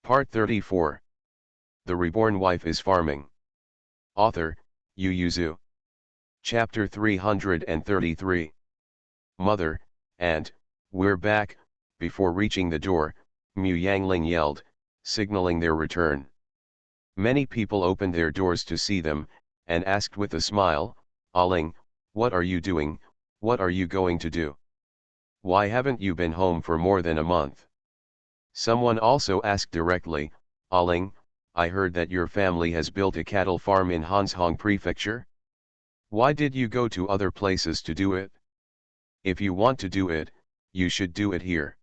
Part 34. The Reborn Wife is Farming. Author, Yu Yuzu. Chapter 333. Mother, and, we're back. Before reaching the door, Mu Yangling yelled, signaling their return. Many people opened their doors to see them, and asked with a smile, Aling, what are you doing, what are you going to do? Why haven't you been home for more than a month? Someone also asked directly, Aling, I heard that your family has built a cattle farm in Hanzhong Prefecture? Why did you go to other places to do it? If you want to do it, you should do it here.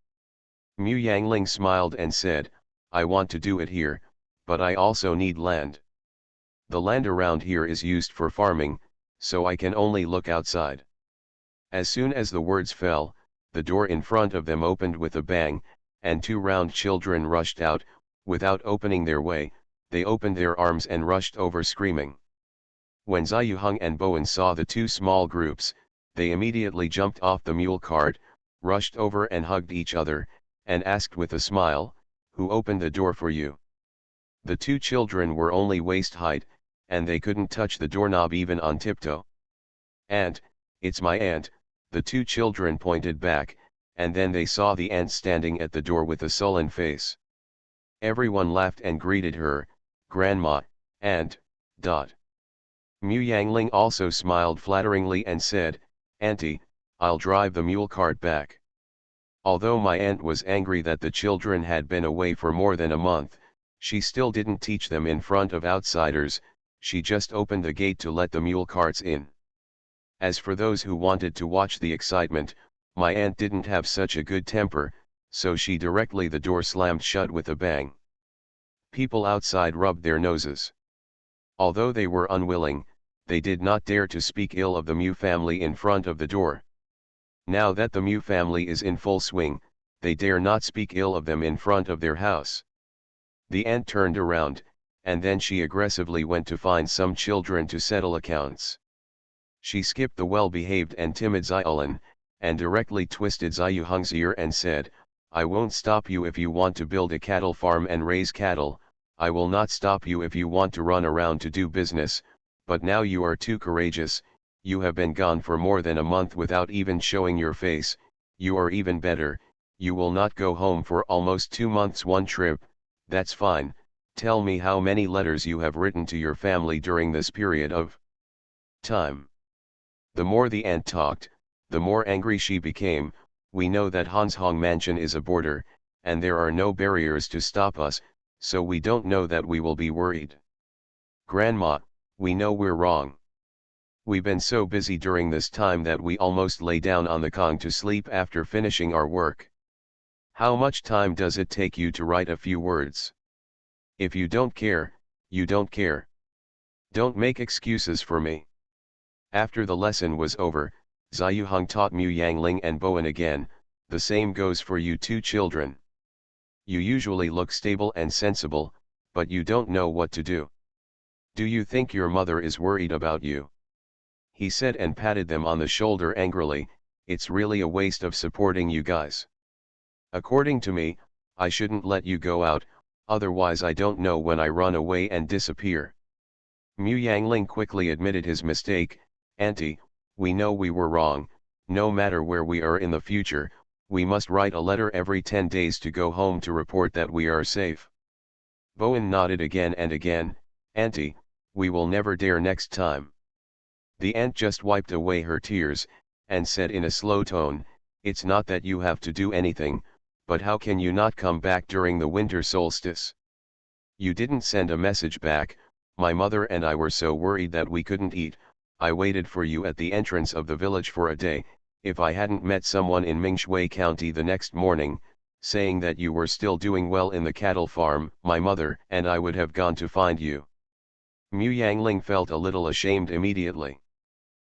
Mu Yangling smiled and said, I want to do it here, but I also need land. The land around here is used for farming, so I can only look outside. As soon as the words fell, the door in front of them opened with a bang, and two round children rushed out. Without opening their way, they opened their arms and rushed over screaming. When Ziyuheng and Bowen saw the two small groups, they immediately jumped off the mule cart, rushed over and hugged each other, and asked with a smile, who opened the door for you? The two children were only waist height, and they couldn't touch the doorknob even on tiptoe. Aunt, it's my aunt, the two children pointed back, and then they saw the aunt standing at the door with a sullen face. Everyone laughed and greeted her, Grandma, Aunt, Dot. Mu Yangling also smiled flatteringly and said, Auntie, I'll drive the mule cart back. Although my aunt was angry that the children had been away for more than a month, she still didn't teach them in front of outsiders, she just opened the gate to let the mule carts in. As for those who wanted to watch the excitement, my aunt didn't have such a good temper, so the door slammed shut with a bang. People outside rubbed their noses. Although they were unwilling, they did not dare to speak ill of the Mu family in front of the door. Now that the Mu family is in full swing, they dare not speak ill of them in front of their house. The aunt turned around, and then she aggressively went to find some children to settle accounts. She skipped the well-behaved and timid Ziyulan, and directly twisted Ziyuheng's ear and said, I won't stop you if you want to build a cattle farm and raise cattle, I will not stop you if you want to run around to do business, but now you are too courageous, you have been gone for more than a month without even showing your face, you are even better, you will not go home for almost 2 months one trip, that's fine, tell me how many letters you have written to your family during this period of time. The more the aunt talked, the more angry she became. We know that Hanzhong Mansion is a border, and there are no barriers to stop us, so we don't know that we will be worried. Grandma, we know we're wrong. We've been so busy during this time that we almost lay down on the Kong to sleep after finishing our work. How much time does it take you to write a few words? If you don't care, you don't care. Don't make excuses for me. After the lesson was over, Ziyuheng taught Mu Yangling and Bowen again, the same goes for you two children. You usually look stable and sensible, but you don't know what to do. Do you think your mother is worried about you? He said and patted them on the shoulder angrily, it's really a waste of supporting you guys. According to me, I shouldn't let you go out, otherwise I don't know when I run away and disappear. Mu Yangling quickly admitted his mistake, Auntie, we know we were wrong, no matter where we are in the future, we must write a letter every 10 days to go home to report that we are safe. Bowen nodded again and again, Auntie, we will never dare next time. The aunt just wiped away her tears, and said in a slow tone, it's not that you have to do anything, but how can you not come back during the winter solstice? You didn't send a message back, my mother and I were so worried that we couldn't eat. I waited for you at the entrance of the village for a day, if I hadn't met someone in Mingshui County the next morning, saying that you were still doing well in the cattle farm, my mother and I would have gone to find you. Mu Yangling felt a little ashamed immediately.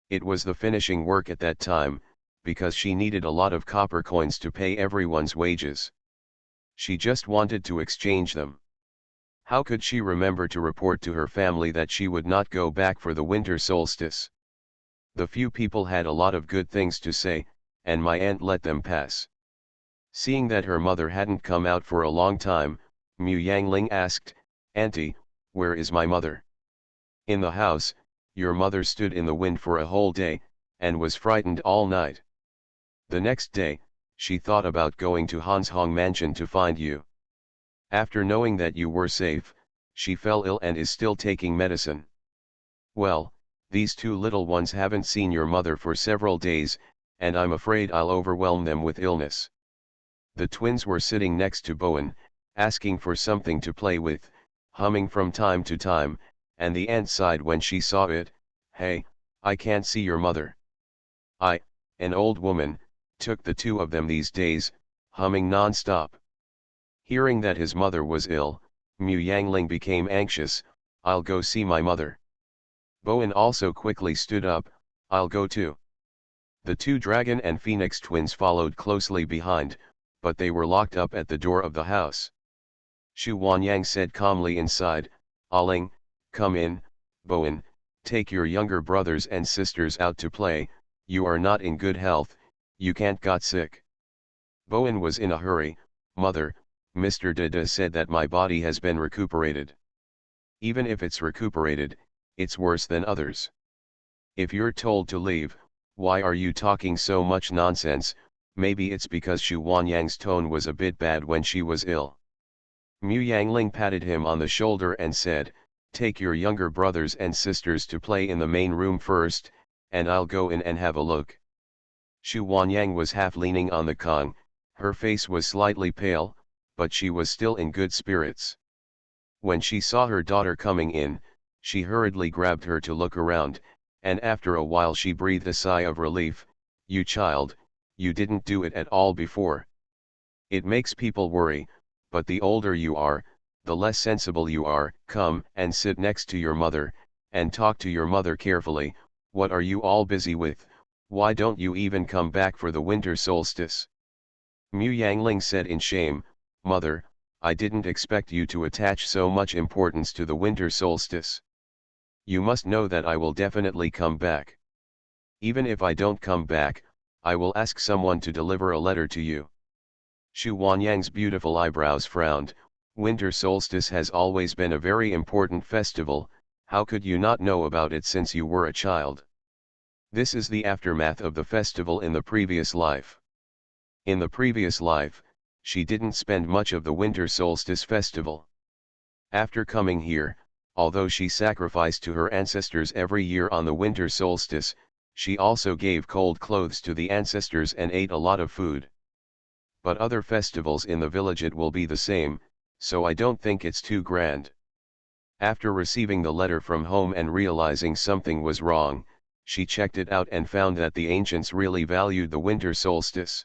It was the finishing work at that time, because she needed a lot of copper coins to pay everyone's wages. She just wanted to exchange them. How could she remember to report to her family that she would not go back for the winter solstice? The few people had a lot of good things to say, and my aunt let them pass. Seeing that her mother hadn't come out for a long time, Mu Yangling asked, "Auntie, where is my mother?" "In the house. Your mother stood in the wind for a whole day, and was frightened all night. The next day, she thought about going to Hanshong Mansion to find you. After knowing that you were safe, she fell ill and is still taking medicine. Well, these two little ones haven't seen your mother for several days, and I'm afraid I'll overwhelm them with illness." The twins were sitting next to Bowen, asking for something to play with, humming from time to time, and the aunt sighed when she saw it. "Hey, I can't see your mother." An old woman, took the two of them these days, humming non-stop. Hearing that his mother was ill, Mu Yangling became anxious. "I'll go see my mother." Bowen also quickly stood up. "I'll go too." The two dragon and phoenix twins followed closely behind, but they were locked up at the door of the house. Xu Wanyang said calmly inside, "Aling, come in. Bowen, take your younger brothers and sisters out to play. You are not in good health, you can't got sick." Bowen was in a hurry. "Mother, Mr. Dada said that my body has been recuperated. Even if it's recuperated, it's worse than others. If you're told to leave, why are you talking so much nonsense?" Maybe it's because Xu Wanyang's tone was a bit bad when she was ill. Mu Yangling patted him on the shoulder and said, "Take your younger brothers and sisters to play in the main room first, and I'll go in and have a look." Xu Wanyang was half leaning on the Kong, her face was slightly pale, but she was still in good spirits. When she saw her daughter coming in, she hurriedly grabbed her to look around, and after a while she breathed a sigh of relief. "You child, you didn't do it at all before. It makes people worry, but the older you are, the less sensible you are. Come and sit next to your mother, and talk to your mother carefully. What are you all busy with? Why don't you even come back for the winter solstice?" Mu Yangling said in shame, "Mother, I didn't expect you to attach so much importance to the winter solstice. You must know that I will definitely come back. Even if I don't come back, I will ask someone to deliver a letter to you." Xu Wanyang's beautiful eyebrows frowned. "Winter solstice has always been a very important festival, how could you not know about it since you were a child? This is the aftermath of the festival in the previous life. In the previous life, she didn't spend much of the winter solstice festival. After coming here, although she sacrificed to her ancestors every year on the winter solstice, she also gave cold clothes to the ancestors and ate a lot of food. But other festivals in the village it will be the same, so I don't think it's too grand." After receiving the letter from home and realizing something was wrong, she checked it out and found that the ancients really valued the winter solstice.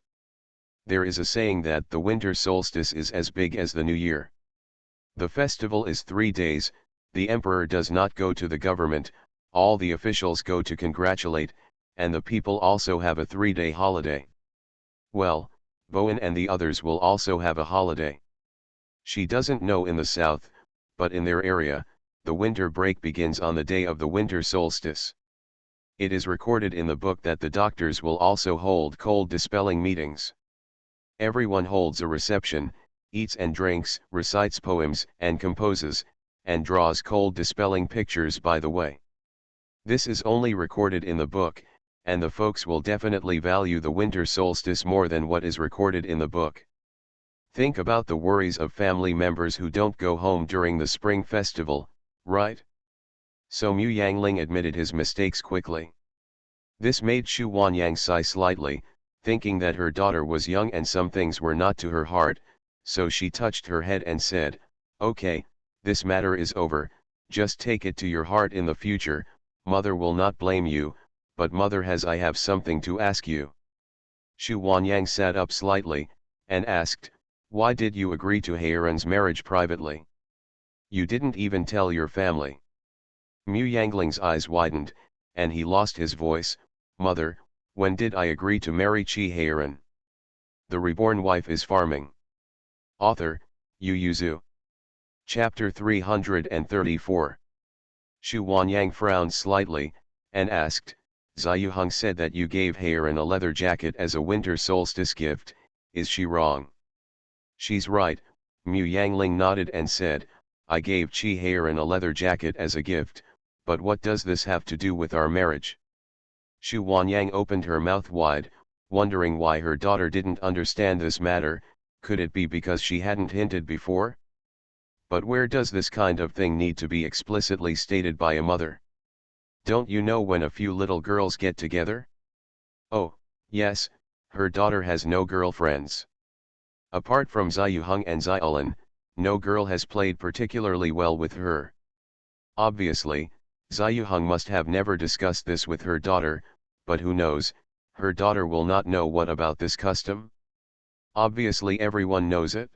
There is a saying that the winter solstice is as big as the New Year. The festival is 3 days, the emperor does not go to the government, all the officials go to congratulate, and the people also have a 3-day holiday. Well, Bowen and the others will also have a holiday. She doesn't know in the south, but in their area, the winter break begins on the day of the winter solstice. It is recorded in the book that the doctors will also hold cold dispelling meetings. Everyone holds a reception, eats and drinks, recites poems and composes, and draws cold dispelling pictures by the way. This is only recorded in the book, and the folks will definitely value the winter solstice more than what is recorded in the book. Think about the worries of family members who don't go home during the spring festival, right? So Mu Yangling admitted his mistakes quickly. This made Xu Wanyang sigh slightly, thinking that her daughter was young and some things were not to her heart, so she touched her head and said, "Okay, this matter is over, just take it to your heart in the future, mother will not blame you, but mother I have something to ask you." Xu Wanyang sat up slightly, and asked, "Why did you agree to Heiran's marriage privately? You didn't even tell your family." Mu Yangling's eyes widened, and he lost his voice. "Mother, when did I agree to marry Qi Heiran? The reborn wife is farming." Author, Yu Yuzu. Chapter 334. Xu Wanyang frowned slightly, and asked, "Ziyuheng said that you gave Heiran a leather jacket as a winter solstice gift, is she wrong?" "She's right," Mu Yangling nodded and said, I gave Chi Heiran a leather jacket as a gift, but what does this have to do with our marriage? Xu Huanyang opened her mouth wide, wondering why her daughter didn't understand this matter. Could it be because she hadn't hinted before? But where does this kind of thing need to be explicitly stated by a mother? Don't you know when a few little girls get together? Oh, yes, her daughter has no girlfriends. Apart from Ziyuheng and Ziyulan, no girl has played particularly well with her. Obviously, Ziyuheng must have never discussed this with her daughter, but who knows, her daughter will not know what about this custom? Obviously everyone knows it.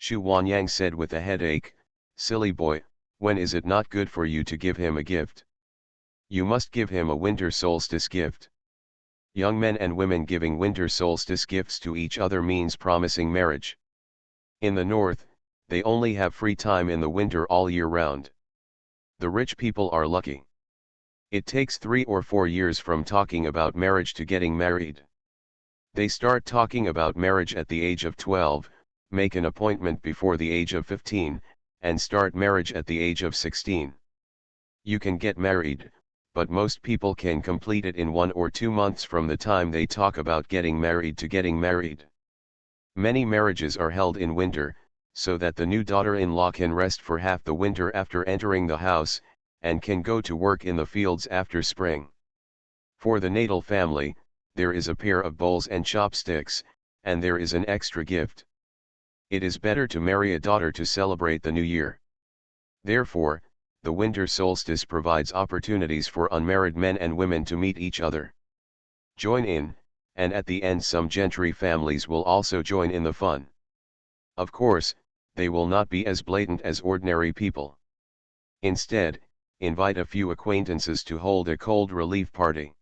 Xu Huanyang said with a headache, silly boy, when is it not good for you to give him a gift? You must give him a winter solstice gift. Young men and women giving winter solstice gifts to each other means promising marriage. In the north, they only have free time in the winter all year round. The rich people are lucky. It takes 3 or 4 years from talking about marriage to getting married. They start talking about marriage at the age of 12, make an appointment before the age of 15, and start marriage at the age of 16. You can get married, but most people can complete it in 1 or 2 months from the time they talk about getting married to getting married. Many marriages are held in winter, so that the new daughter-in-law can rest for half the winter after entering the house, and can go to work in the fields after spring. For the natal family, there is a pair of bowls and chopsticks, and there is an extra gift. It is better to marry a daughter to celebrate the new year. Therefore, the winter solstice provides opportunities for unmarried men and women to meet each other. Join in, and at the end some gentry families will also join in the fun. Of course, they will not be as blatant as ordinary people. Instead, invite a few acquaintances to hold a cold relief party.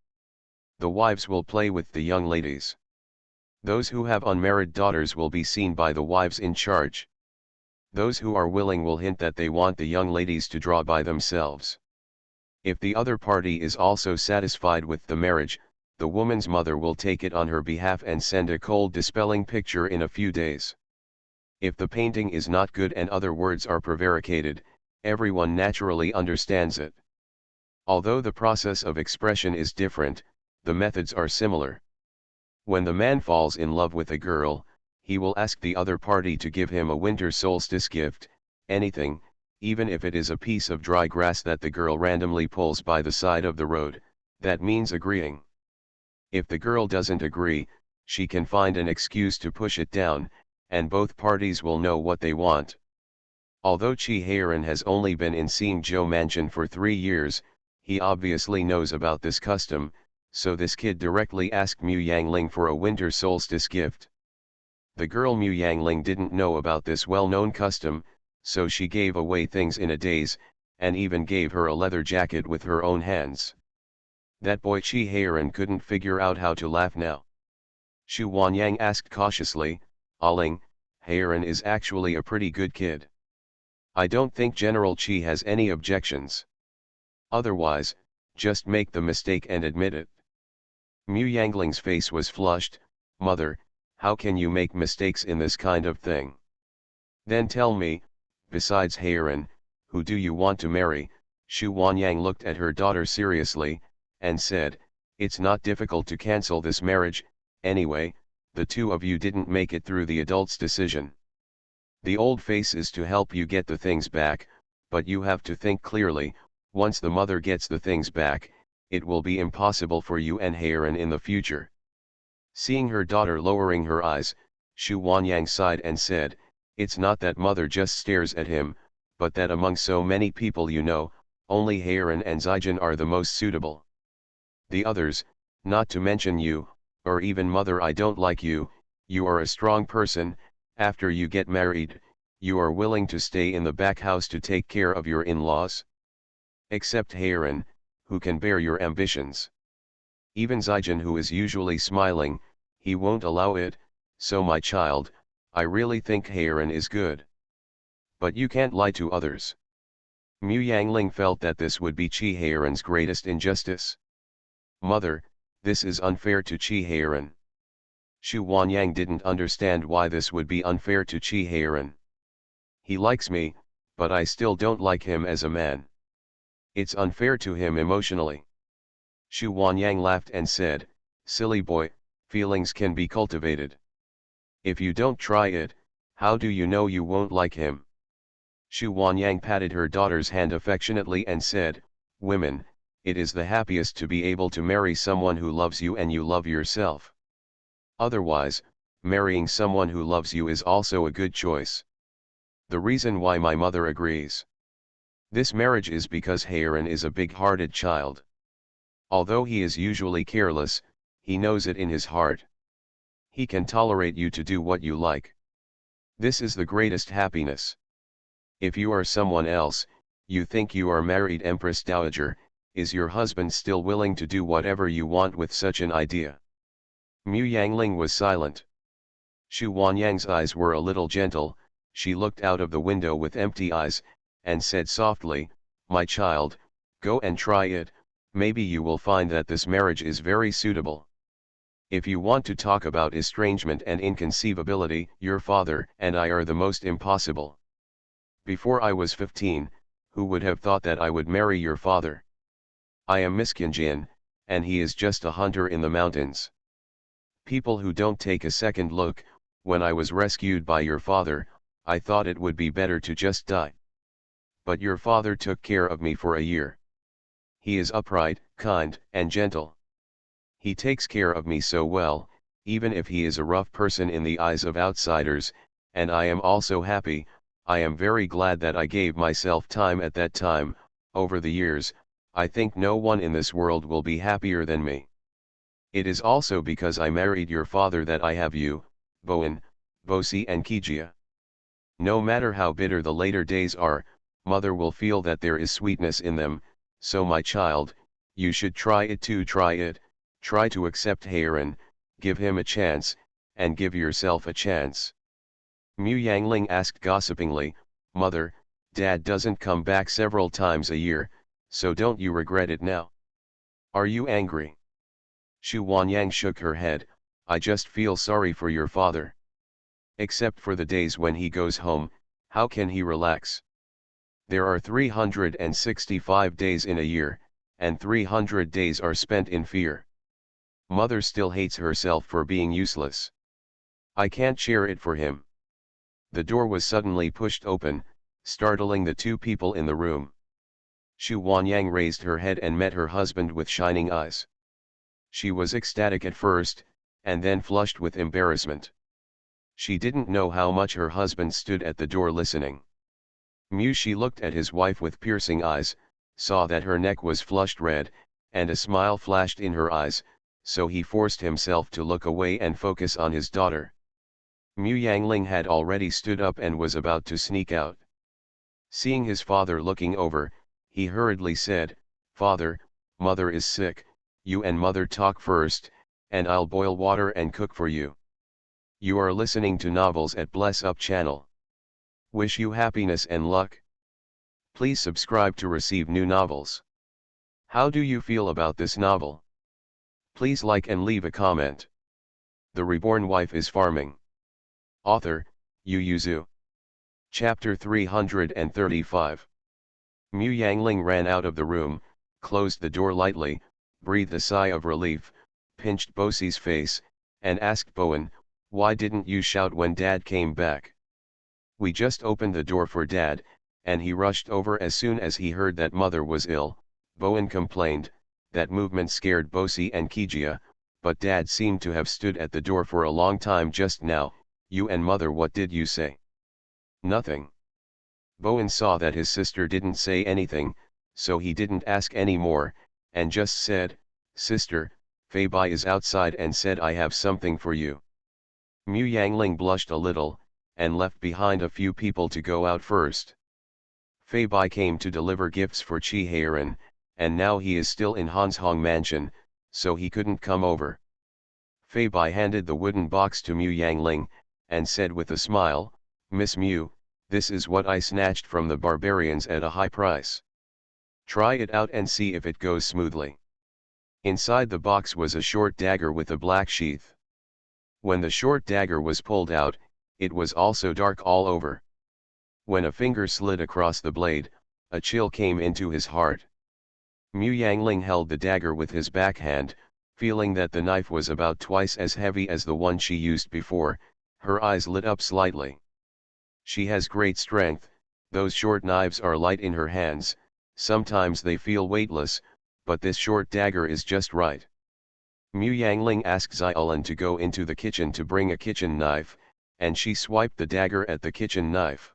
The wives will play with the young ladies. Those who have unmarried daughters will be seen by the wives in charge. Those who are willing will hint that they want the young ladies to draw by themselves. If the other party is also satisfied with the marriage, the woman's mother will take it on her behalf and send a cold dispelling picture in a few days. If the painting is not good and other words are prevaricated, everyone naturally understands it. Although the process of expression is different, the methods are similar. When the man falls in love with a girl, he will ask the other party to give him a winter solstice gift, anything, even if it is a piece of dry grass that the girl randomly pulls by the side of the road. That means agreeing. If the girl doesn't agree, she can find an excuse to push it down, and both parties will know what they want. Although Chi Heiran has only been in Xingzhou Mansion for 3 years, he obviously knows about this custom, so this kid directly asked Mu Yangling for a winter solstice gift. The girl Mu Yangling didn't know about this well-known custom, so she gave away things in a daze, and even gave her a leather jacket with her own hands. That boy Chi Heiran couldn't figure out how to laugh now. Xu Huanyang asked cautiously, Aling, Heiran is actually a pretty good kid. I don't think General Chi has any objections. Otherwise, just make the mistake and admit it. Mu Yangling's face was flushed. Mother, how can you make mistakes in this kind of thing? Then tell me, besides Heiran, who do you want to marry? Xu Huanyang looked at her daughter seriously, and said, it's not difficult to cancel this marriage, anyway, the two of you didn't make it through the adult's decision. The old face is to help you get the things back, but you have to think clearly. Once the mother gets the things back, it will be impossible for you and Heiran in the future. Seeing her daughter lowering her eyes, Xu Huanyang sighed and said, it's not that mother just stares at him, but that among so many people you know, only Heiran and Zijin are the most suitable. The others, not to mention you, or even mother, I don't like you. You are a strong person. After you get married, you are willing to stay in the back house to take care of your in-laws? Except Heiran, who can bear your ambitions. Even Zijin, who is usually smiling, he won't allow it. So my child, I really think Heiran is good. But you can't lie to others. Mu Yangling felt that this would be Chi Heiran's greatest injustice. Mother, this is unfair to Chi Heiran. Xu Huanyang didn't understand why this would be unfair to Chi Heiran. He likes me, but I still don't like him as a man. It's unfair to him emotionally. Xu Huanyang laughed and said, silly boy, feelings can be cultivated. If you don't try it, how do you know you won't like him? Xu Huanyang patted her daughter's hand affectionately and said, women, it is the happiest to be able to marry someone who loves you and you love yourself. Otherwise, marrying someone who loves you is also a good choice. The reason why my mother agrees. This marriage is because Heiran is a big-hearted child. Although he is usually careless, he knows it in his heart. He can tolerate you to do what you like. This is the greatest happiness. If you are someone else, you think you are married Empress Dowager, is your husband still willing to do whatever you want with such an idea? Mu Yangling was silent. Xu Huanyang's eyes were a little gentle, she looked out of the window with empty eyes, and said softly, my child, go and try it, maybe you will find that this marriage is very suitable. If you want to talk about estrangement and inconceivability, your father and I are the most impossible. Before I was 15, who would have thought that I would marry your father? I am Miskinjin, and he is just a hunter in the mountains. People who don't take a second look. When I was rescued by your father, I thought it would be better to just die. But your father took care of me for a year. He is upright, kind, and gentle. He takes care of me so well, even if he is a rough person in the eyes of outsiders, and I am also happy. I am very glad that I gave myself time at that time. Over the years, I think no one in this world will be happier than me. It is also because I married your father that I have you, Bowen, Bosi and Kijia. No matter how bitter the later days are, mother will feel that there is sweetness in them, so my child, you should try it too. Try to accept Heiran, give him a chance, and give yourself a chance. Mu Yangling asked gossipingly, mother, dad doesn't come back several times a year, so don't you regret it now? Are you angry? Xu Huanyang shook her head, I just feel sorry for your father. Except for the days when he goes home, how can he relax? There are 365 days in a year, and 300 days are spent in fear. Mother still hates herself for being useless. I can't share it for him. The door was suddenly pushed open, startling the two people in the room. Xu Huanyang raised her head and met her husband with shining eyes. She was ecstatic at first, and then flushed with embarrassment. She didn't know how much her husband stood at the door listening. She looked at his wife with piercing eyes, saw that her neck was flushed red, and a smile flashed in her eyes, so he forced himself to look away and focus on his daughter. Mu Yangling had already stood up and was about to sneak out. Seeing his father looking over, he hurriedly said, Father, mother is sick, you and mother talk first, and I'll boil water and cook for you. You are listening to novels at Bless Up channel. Wish you happiness and luck. Please subscribe to receive new novels. How do you feel about this novel? Please like and leave a comment. The Reborn Wife is Farming. Author, Yu Yuzu. Chapter 335. Mu Yangling ran out of the room, closed the door lightly, breathed a sigh of relief, pinched Bosi's face, and asked Bowen, why didn't you shout when Dad came back? We just opened the door for Dad, and he rushed over as soon as he heard that mother was ill, Bowen complained. That movement scared Bosi and Kijia, but Dad seemed to have stood at the door for a long time just now. You and mother, what did you say? Nothing. Bowen saw that his sister didn't say anything, so he didn't ask any more, and just said, Sister, Fei Bai is outside and said I have something for you. Mu Yangling blushed a little, and left behind a few people to go out first. Fei Bai came to deliver gifts for Chi Heiran, and now he is still in Hanshong Mansion, so he couldn't come over. Fei Bai handed the wooden box to Mu Yangling, and said with a smile, Miss Mu, this is what I snatched from the barbarians at a high price. Try it out and see if it goes smoothly. Inside the box was a short dagger with a black sheath. When the short dagger was pulled out, it was also dark all over. When a finger slid across the blade, a chill came into his heart. Mu Yangling held the dagger with his backhand, feeling that the knife was about twice as heavy as the one she used before. Her eyes lit up slightly. She has great strength, those short knives are light in her hands, sometimes they feel weightless, but this short dagger is just right. Mu Yangling asked Xiaolan to go into the kitchen to bring a kitchen knife, and she swiped the dagger at the kitchen knife.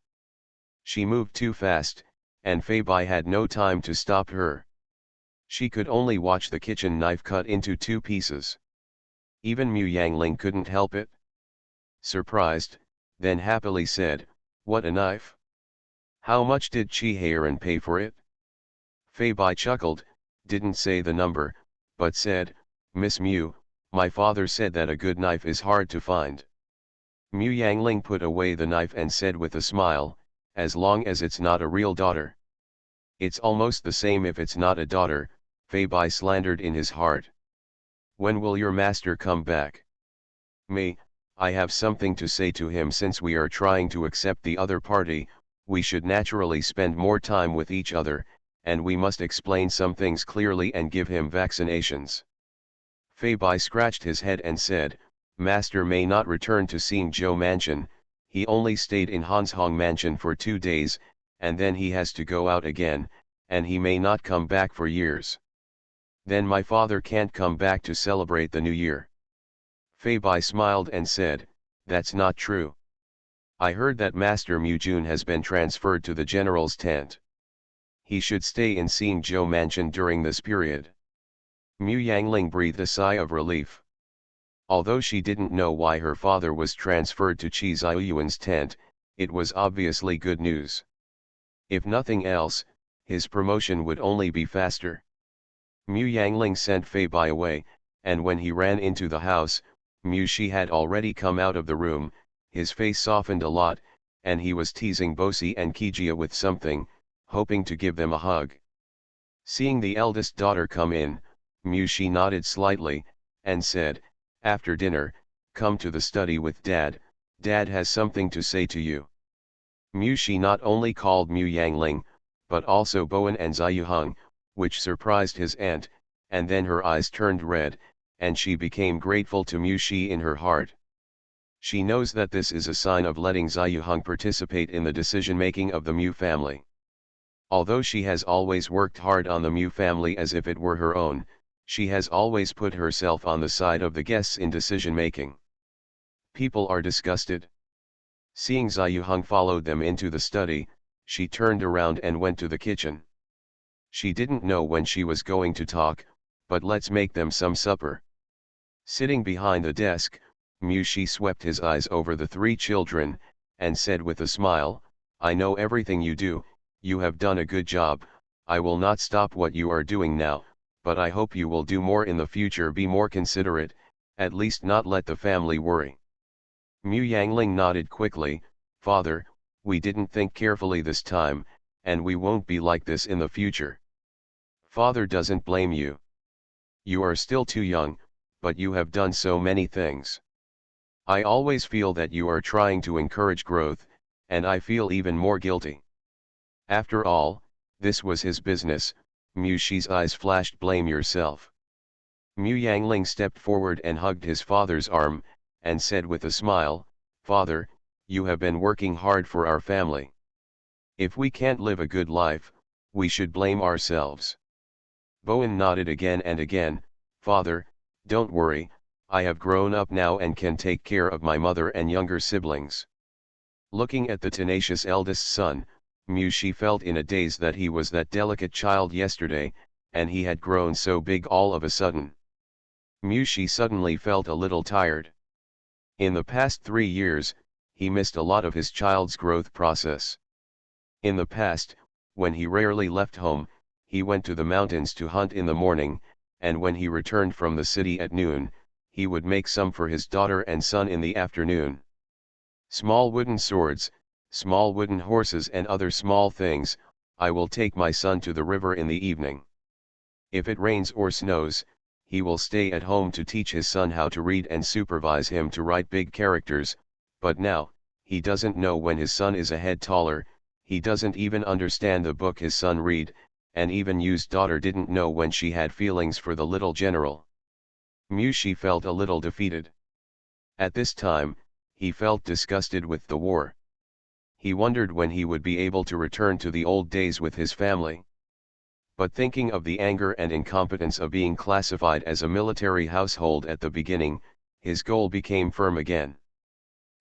She moved too fast, and Fei Bai had no time to stop her. She could only watch the kitchen knife cut into 2 pieces. Even Mu Yangling couldn't help it. Surprised, then happily said, "What a knife! How much did Chi Heiran pay for it?" Fei Bai chuckled, didn't say the number, but said, "Miss Mu, my father said that a good knife is hard to find." Mu Yangling put away the knife and said with a smile, "As long as it's not a real daughter." "It's almost the same if it's not a daughter," Fei Bai slandered in his heart. "When will your master come back?" I have something to say to him. Since we are trying to accept the other party, we should naturally spend more time with each other, and we must explain some things clearly and give him vaccinations." Fei Bai scratched his head and said, "Master may not return to Xingzhou Mansion, he only stayed in Hanshong Mansion for 2 days, and then he has to go out again, and he may not come back for years. Then my father can't come back to celebrate the New Year." Fei Bai smiled and said, "That's not true. I heard that Master Mujun has been transferred to the general's tent. He should stay in Xingzhou Mansion during this period." Mu Yangling breathed a sigh of relief. Although she didn't know why her father was transferred to Qi Ziyuan's tent, it was obviously good news. If nothing else, his promotion would only be faster. Mu Yangling sent Fei Bai away, and when he ran into the house, Mu Shi had already come out of the room. His face softened a lot, and he was teasing Bosi and Kijia with something, hoping to give them a hug. Seeing the eldest daughter come in, Mu Shi nodded slightly, and said, "After dinner, come to the study with Dad, Dad has something to say to you." Mu Shi not only called Mu Yangling, but also Bowen and Ziyuheng, which surprised his aunt, and then her eyes turned red, and she became grateful to Mu Shi in her heart. She knows that this is a sign of letting Ziyuheng participate in the decision-making of the Mu family. Although she has always worked hard on the Mu family as if it were her own, she has always put herself on the side of the guests in decision-making. People are disgusted. Seeing Ziyuheng followed them into the study, she turned around and went to the kitchen. She didn't know when she was going to talk, but let's make them some supper. Sitting behind the desk, Mu Shi swept his eyes over the 3 children, and said with a smile, "I know everything you do, you have done a good job. I will not stop what you are doing now, but I hope you will do more in the future. Be more considerate, at least not let the family worry." Mu Yangling nodded quickly, "Father, we didn't think carefully this time, and we won't be like this in the future." "Father doesn't blame you. You are still too young, but you have done so many things. I always feel that you are trying to encourage growth, and I feel even more guilty." After all, this was his business. Mu Shi's eyes flashed, "Blame yourself." Mu Yangling stepped forward and hugged his father's arm, and said with a smile, "Father, you have been working hard for our family. If we can't live a good life, we should blame ourselves." Bowen nodded again and again, "Father, don't worry, I have grown up now and can take care of my mother and younger siblings." Looking at the tenacious eldest son, Mu Shi felt in a daze that he was that delicate child yesterday, and he had grown so big all of a sudden. Mu Shi suddenly felt a little tired. In the past 3 years, he missed a lot of his child's growth process. In the past, when he rarely left home, he went to the mountains to hunt in the morning, and when he returned from the city at noon, he would make some for his daughter and son in the afternoon. Small wooden swords, small wooden horses and other small things. I will take my son to the river in the evening. If it rains or snows, he will stay at home to teach his son how to read and supervise him to write big characters, but now, he doesn't know when his son is a head taller, He doesn't even understand the book his son read, and even Yu's daughter didn't know when she had feelings for the little general. Mushi felt a little defeated. At this time, he felt disgusted with the war. He wondered when he would be able to return to the old days with his family. But thinking of the anger and incompetence of being classified as a military household at the beginning, his goal became firm again.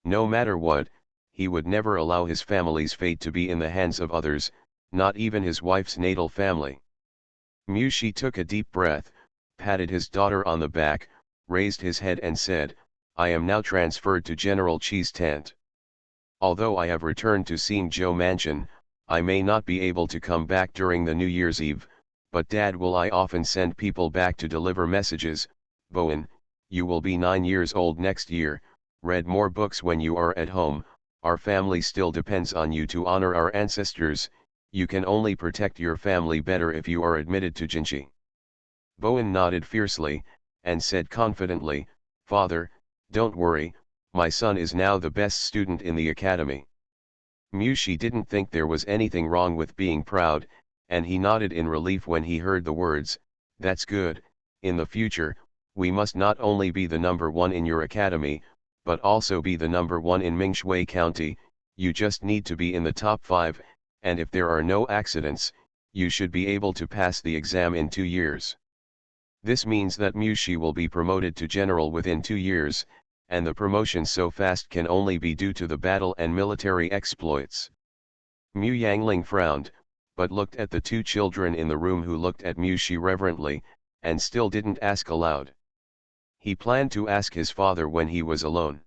No matter what, he would never allow his family's fate to be in the hands of others, not even his wife's natal family. Mushi took a deep breath, patted his daughter on the back, raised his head and said, "I am now transferred to General Chi's tent. Although I have returned to Singzhou Mansion, I may not be able to come back during the New Year's Eve, but Dad will I often send people back to deliver messages. Bowen, you will be 9 years old next year, read more books when you are at home, our family still depends on you to honor our ancestors, you can only protect your family better if you are admitted to Jinchi." Bowen nodded fiercely, and said confidently, "Father, don't worry, my son is now the best student in the academy." Mushi didn't think there was anything wrong with being proud, and he nodded in relief when he heard the words, "That's good, in the future, we must not only be the number one in your academy, but also be the number one in Mingshui County, you just need to be in the top 5, and if there are no accidents, you should be able to pass the exam in 2 years. This means that Mushi will be promoted to general within 2 years, and the promotion so fast can only be due to the battle and military exploits." Mu Yangling frowned, but looked at the 2 children in the room who looked at Mushi reverently, and still didn't ask aloud. He planned to ask his father when he was alone.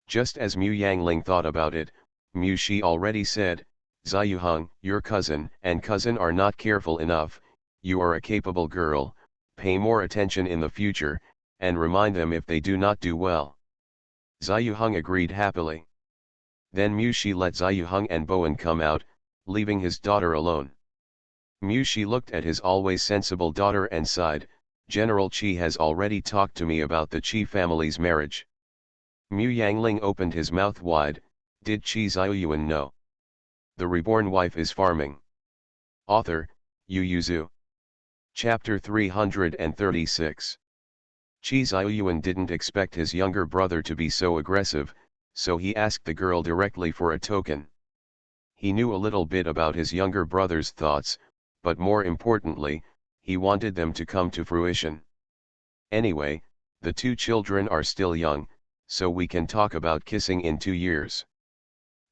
Just as Mu Yangling thought about it, Mushi already said, "Ziyuheng, your cousin and cousin are not careful enough, you are a capable girl, pay more attention in the future, and remind them if they do not do well." Ziyuheng agreed happily. Then Mushi let Ziyuheng and Bowen come out, leaving his daughter alone. Mushi looked at his always sensible daughter and sighed, "General Chi has already talked to me about the Chi family's marriage." Mu Yangling opened his mouth wide, "Did Chi Ziyuan know? The Reborn wife is farming." Author, Yu Yuzu. Chapter 336. Chi Ziyuan didn't expect his younger brother to be so aggressive, so he asked the girl directly for a token. He knew a little bit about his younger brother's thoughts, but more importantly, he wanted them to come to fruition. "Anyway, the 2 children are still young, so we can talk about kissing in 2 years.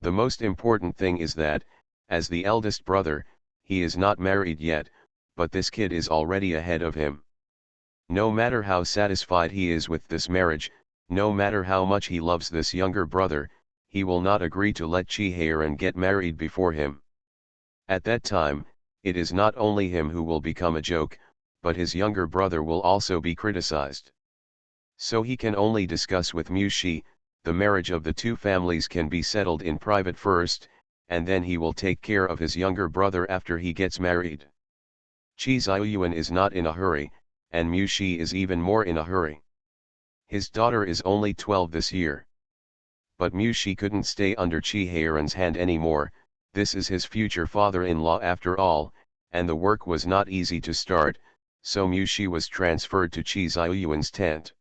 The most important thing is that, as the eldest brother, he is not married yet, but this kid is already ahead of him. No matter how satisfied he is with this marriage, no matter how much he loves this younger brother, he will not agree to let Chi Heiran get married before him. At that time, it is not only him who will become a joke, but his younger brother will also be criticized. So he can only discuss with Mushi, the marriage of the 2 families can be settled in private first, and then he will take care of his younger brother after he gets married. Chi Ziyuan is not in a hurry, and Mushi is even more in a hurry. His daughter is only 12 this year. But Mushi couldn't stay under Chi Heiran's hand anymore, this is his future father-in-law after all, and the work was not easy to start, so Mushi was transferred to Chi Ziyuan's tent.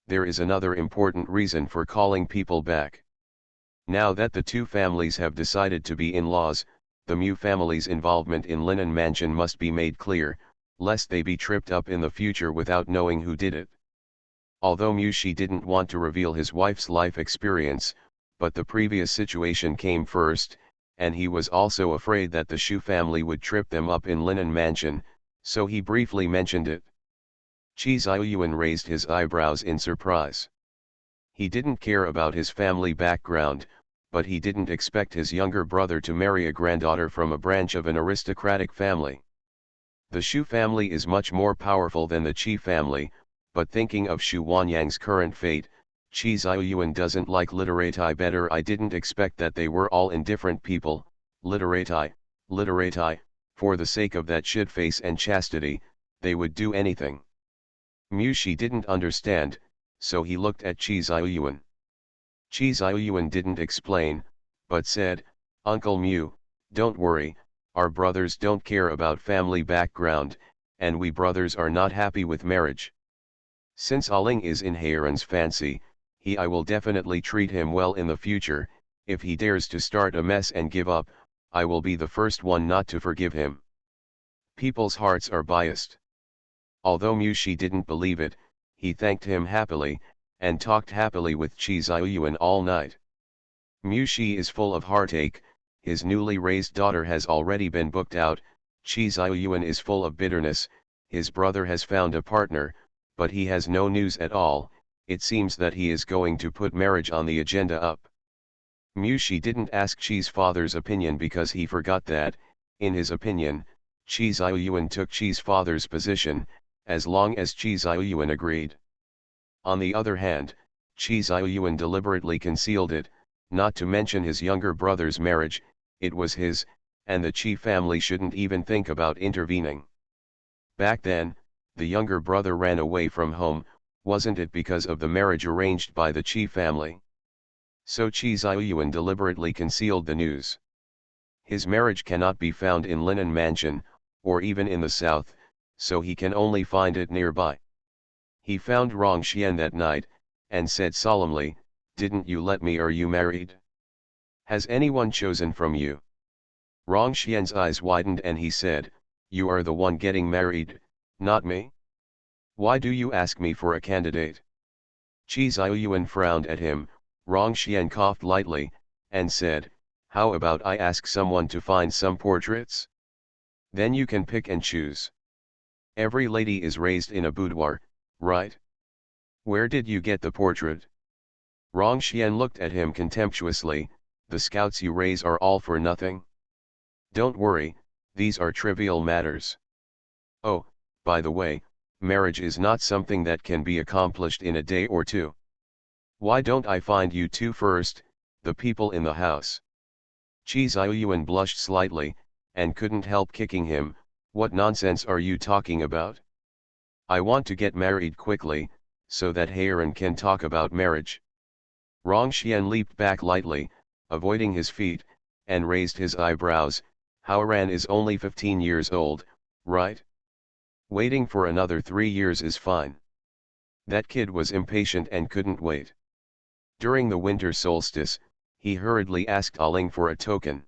There is another important reason for calling people back. Now that the 2 families have decided to be in-laws, the Mu family's involvement in Linen Mansion must be made clear, lest they be tripped up in the future without knowing who did it. Although Mushi didn't want to reveal his wife's life experience, but the previous situation came first, and he was also afraid that the Shu family would trip them up in Linen Mansion, so he briefly mentioned it. Chi Ziyuan raised his eyebrows in surprise. He didn't care about his family background, but he didn't expect his younger brother to marry a granddaughter from a branch of an aristocratic family. The Shu family is much more powerful than the Qi family, but thinking of Shu Wanyang's current fate, Chi Ziyuan doesn't like literati better. I didn't expect that they were all indifferent people, literati, for the sake of that shit-face and chastity, they would do anything. Mushi didn't understand, so he looked at Chi Ziyuan. Chi Ziyuan didn't explain, but said, "Uncle Mu, Don't worry, our brothers don't care about family background, and we brothers are not happy with marriage. Since Aling is in Haren's fancy, I will definitely treat him well in the future. If he dares to start a mess and give up, I will be the first one not to forgive him. People's hearts are biased. Although Mushi didn't believe it, he thanked him happily, and talked happily with Chi Xiuyuan all night. Mushi is full of heartache, his newly raised daughter has already been booked out. Chi Xiuyuan is full of bitterness, his brother has found a partner, but he has no news at all. It seems that he is going to put marriage on the agenda up. Mushi didn't ask Chi's father's opinion because he forgot that, in his opinion, Chi Xiuyuan took Chi's father's position, as long as Chi Xiuyuan agreed. On the other hand, Chi Xiuyuan deliberately concealed it, not to mention his younger brother's marriage. It was his, and the Chi family shouldn't even think about intervening. Back then, the younger brother ran away from home, wasn't it because of the marriage arranged by the Chi family? So Chi Xiuyuan deliberately concealed the news. His marriage cannot be found in Linen Mansion, or even in the south, so he can only find it nearby. He found Rong Xian that night, and said solemnly, "Didn't you let me? Are you married? Has anyone chosen from you?" Rong Xian's eyes widened and he said, "You are the one getting married, not me? Why do you ask me for a candidate?" Chi Xiuyuan frowned at him. Rong Xian coughed lightly, and said, "How about I ask someone to find some portraits? Then you can pick and choose. Every lady is raised in a boudoir, right? Where did you get the portrait?" Rong Xian looked at him contemptuously. "The scouts you raise are all for nothing? Don't worry, these are trivial matters. Oh, by the way, marriage is not something that can be accomplished in a day or two. Why don't I find you two first, the people in the house?" Chi Xiuyuan blushed slightly, and couldn't help kicking him. "What nonsense are you talking about? I want to get married quickly, so that Haren can talk about marriage." Rong Xian leaped back lightly, avoiding his feet, and raised his eyebrows. "Haren is only 15 years old, right? Waiting for another 3 years is fine." That kid was impatient and couldn't wait. During the winter solstice, he hurriedly asked Aling for a token.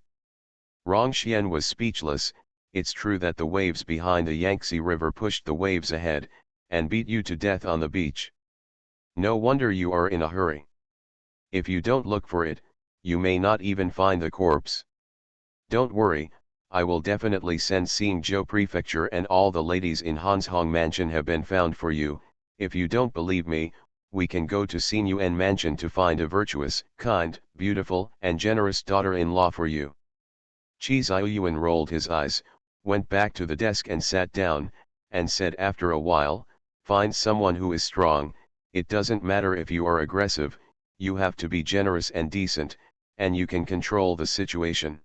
Rong Xian was speechless. "It's true that the waves behind the Yangtze River pushed the waves ahead, and beat you to death on the beach. No wonder you are in a hurry. If you don't look for it, you may not even find the corpse. Don't worry, I will definitely send Xingzhou Prefecture, and all the ladies in Hanshong Mansion have been found for you. If you don't believe me, we can go to Xinyuan Mansion to find a virtuous, kind, beautiful, and generous daughter-in-law for you." Chi Xiuyuan rolled his eyes, went back to the desk and sat down, and said after a while, "Find someone who is strong. It doesn't matter if you are aggressive, you have to be generous and decent, and you can control the situation."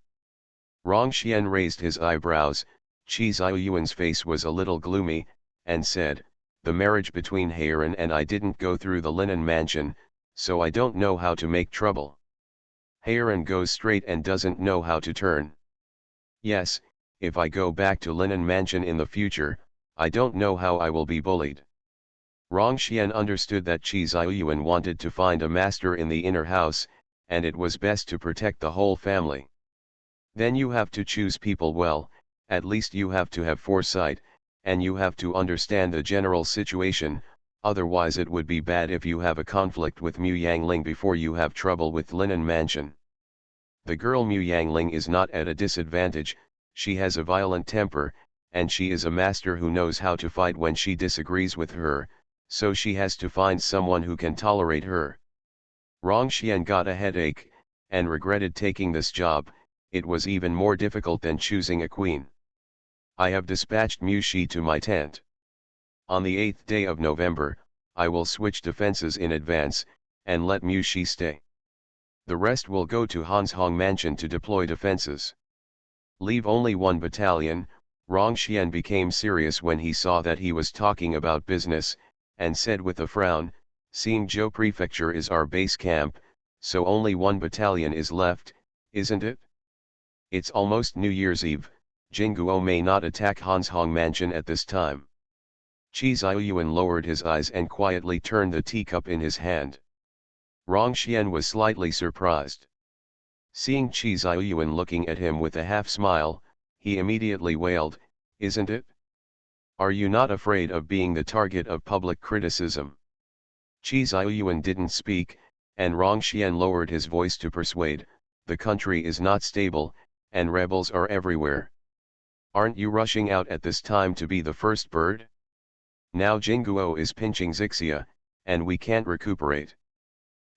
Rong Xian raised his eyebrows. Chi Xiuyuan's face was a little gloomy, and said, "The marriage between Haren and I didn't go through the Linen Mansion, so I don't know how to make trouble. Haren goes straight and doesn't know how to turn. Yes, if I go back to Linen Mansion in the future, I don't know how I will be bullied." Rong Xian understood that Chi Xiuyuan wanted to find a master in the inner house, and it was best to protect the whole family. "Then you have to choose people well, at least you have to have foresight, and you have to understand the general situation, otherwise it would be bad if you have a conflict with Mu Yangling before you have trouble with Linen Mansion. The girl Mu Yangling is not at a disadvantage, she has a violent temper, and she is a master who knows how to fight when she disagrees with her, so she has to find someone who can tolerate her." Rong Xian got a headache, and regretted taking this job. It was even more difficult than choosing a queen. "I have dispatched Mu Shi to my tent. On the 8th day of November, I will switch defenses in advance, and let Mu Shi stay. The rest will go to Hanshong Mansion to deploy defenses. Leave only one battalion." Rong Xian became serious when he saw that he was talking about business, and said with a frown, "Xingzhou Prefecture is our base camp, so only one battalion is left, isn't it?" It's almost New Year's Eve, Jingguo may not attack Hanzhong Mansion at this time. Qi Xiaoyuan lowered his eyes and quietly turned the teacup in his hand. Rong Xian was slightly surprised. Seeing Qi Xiaoyuan looking at him with a half-smile, he immediately wailed, "Isn't it? Are you not afraid of being the target of public criticism?" Qi Xiaoyuan didn't speak, and Rong Xian lowered his voice to persuade, "The country is not stable, and rebels are everywhere. Aren't you rushing out at this time to be the first bird? Now Jingguo is pinching Zixia, and we can't recuperate."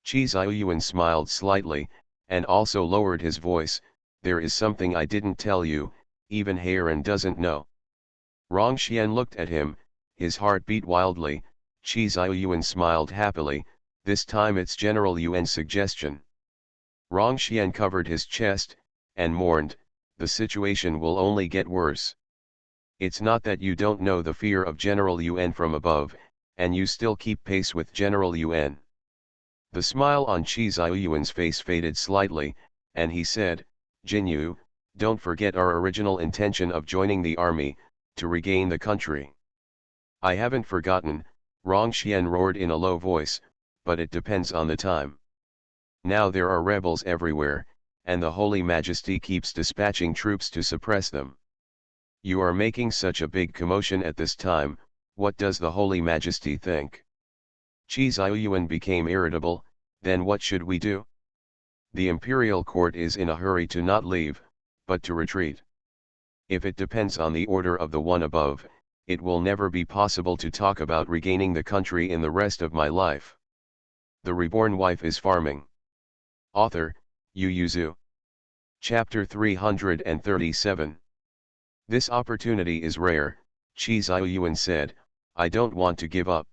Qi Xiaoyuan smiled slightly, and also lowered his voice, "There is something I didn't tell you, even Heiran doesn't know." Rong Xian looked at him, his heart beat wildly. Qi Xiaoyuan smiled happily, "This time it's General Yuan's suggestion." Rong Xian covered his chest, and mourned, "The situation will only get worse. It's not that you don't know the fear of General Yuan from above, and you still keep pace with General Yuan." The smile on Qi Xiaoyuan's face faded slightly, and he said, "Jinyu, don't forget our original intention of joining the army, to regain the country." "I haven't forgotten," Rong Xian roared in a low voice, "but it depends on the time. Now there are rebels everywhere, and the Holy Majesty keeps dispatching troops to suppress them. You are making such a big commotion at this time, what does the Holy Majesty think?" Qi Xiaoyuan became irritable, "Then what should we do? The imperial court is in a hurry to not leave, but to retreat. If it depends on the order of the one above, it will never be possible to talk about regaining the country in the rest of my life. The Reborn Wife is Farming. Author, Yu Yuzu. Chapter 337. This opportunity is rare, Qi Xiaoyuan said, "I don't want to give up."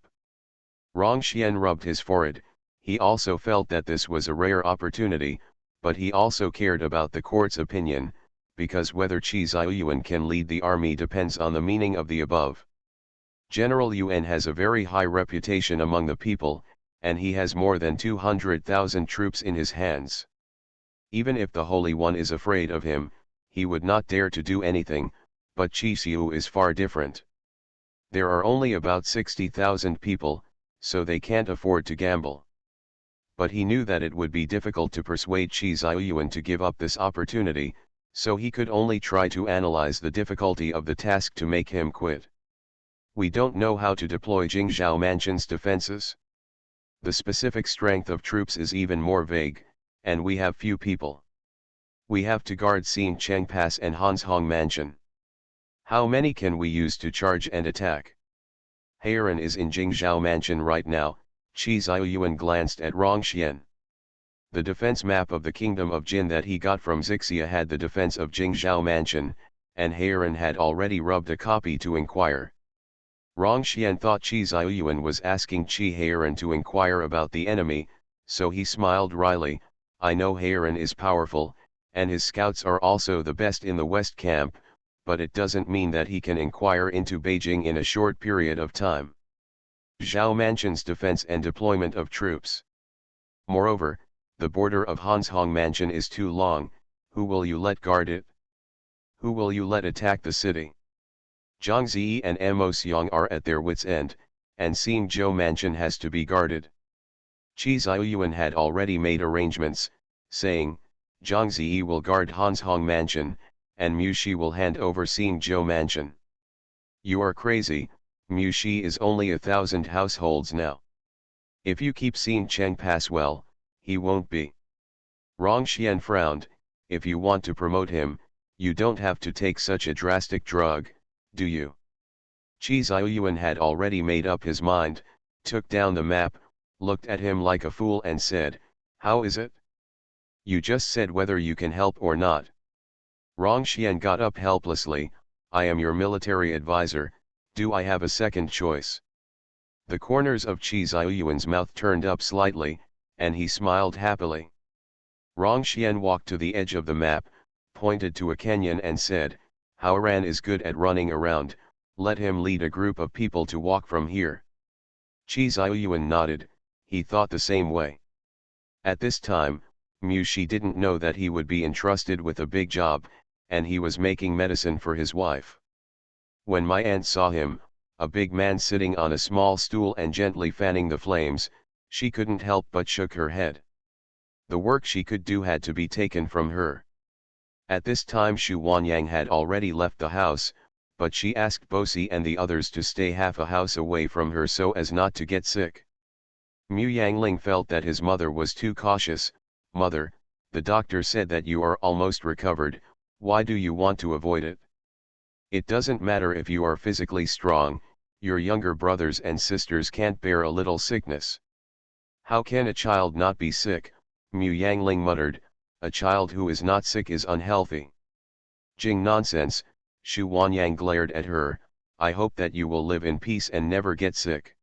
Rong Xian rubbed his forehead. He also felt that this was a rare opportunity, but he also cared about the court's opinion, because whether Qi Xiaoyuan can lead the army depends on the meaning of the above. General Yuan has a very high reputation among the people, and he has more than 200,000 troops in his hands. Even if the Holy One is afraid of him, he would not dare to do anything, but Qi Xiu is far different. There are only about 60,000 people, so they can't afford to gamble. But he knew that it would be difficult to persuade Qi Xiaoyuan to give up this opportunity, so he could only try to analyze the difficulty of the task to make him quit. "We don't know how to deploy Jingzhou Mansion's defenses. The specific strength of troops is even more vague, and we have few people. We have to guard Xincheng Pass and Hanzhong Mansion. How many can we use to charge and attack?" Heiran is in Jingzhou Mansion right now. Qi Xiaoyuan glanced at Rong Xian. The defense map of the Kingdom of Jin that he got from Zixia had the defense of Jingzhou Mansion, and Heiran had already rubbed a copy to inquire. Rong Xian thought Qi Xiaoyuan was asking Qi Heiran to inquire about the enemy, so he smiled wryly, "I know Heiran is powerful, and his scouts are also the best in the West Camp, but it doesn't mean that he can inquire into Beijing in a short period of time. Zhao Mansion's defense and deployment of troops. Moreover, the border of Hanzhong Mansion is too long. Who will you let guard it? Who will you let attack the city?" Zhang Ziyi and Mo Xiang are at their wits' end, and Xingzhou Mansion has to be guarded. Qi Xiaoyuan had already made arrangements, saying, "Zhang Ziyi will guard Hanzhong Mansion, and Mu Shi will hand over Xingzhou Mansion." "You are crazy, Mu Shi is only 1,000 households now. If you keep Xincheng Pass well, he won't be." Rong Xian frowned, "If you want to promote him, you don't have to take such a drastic drug, do you?" Qi Xiaoyuan had already made up his mind, took down the map, looked at him like a fool and said, "How is it? You just said whether you can help or not." Rong Xian got up helplessly, "I am your military advisor, do I have a second choice?" The corners of Qi Xiaoyuan's mouth turned up slightly, and he smiled happily. Rong Xian walked to the edge of the map, pointed to a canyon and said, "Haoran is good at running around, let him lead a group of people to walk from here." Qi Xiaoyuan nodded, he thought the same way. At this time, She didn't know that he would be entrusted with a big job, and he was making medicine for his wife. When my aunt saw him, a big man sitting on a small stool and gently fanning the flames, she couldn't help but shook her head. The work she could do had to be taken from her. At this time Xu Huanyang had already left the house, but she asked Bosi and the others to stay half a house away from her so as not to get sick. Mu Yangling felt that his mother was too cautious. "Mother, the doctor said that you are almost recovered, why do you want to avoid it? It doesn't matter if you are physically strong, your younger brothers and sisters can't bear a little sickness." "How can a child not be sick?" Mu Yangling muttered, "a child who is not sick is unhealthy." "Jing nonsense," Xu Huanyang glared at her, "I hope that you will live in peace and never get sick."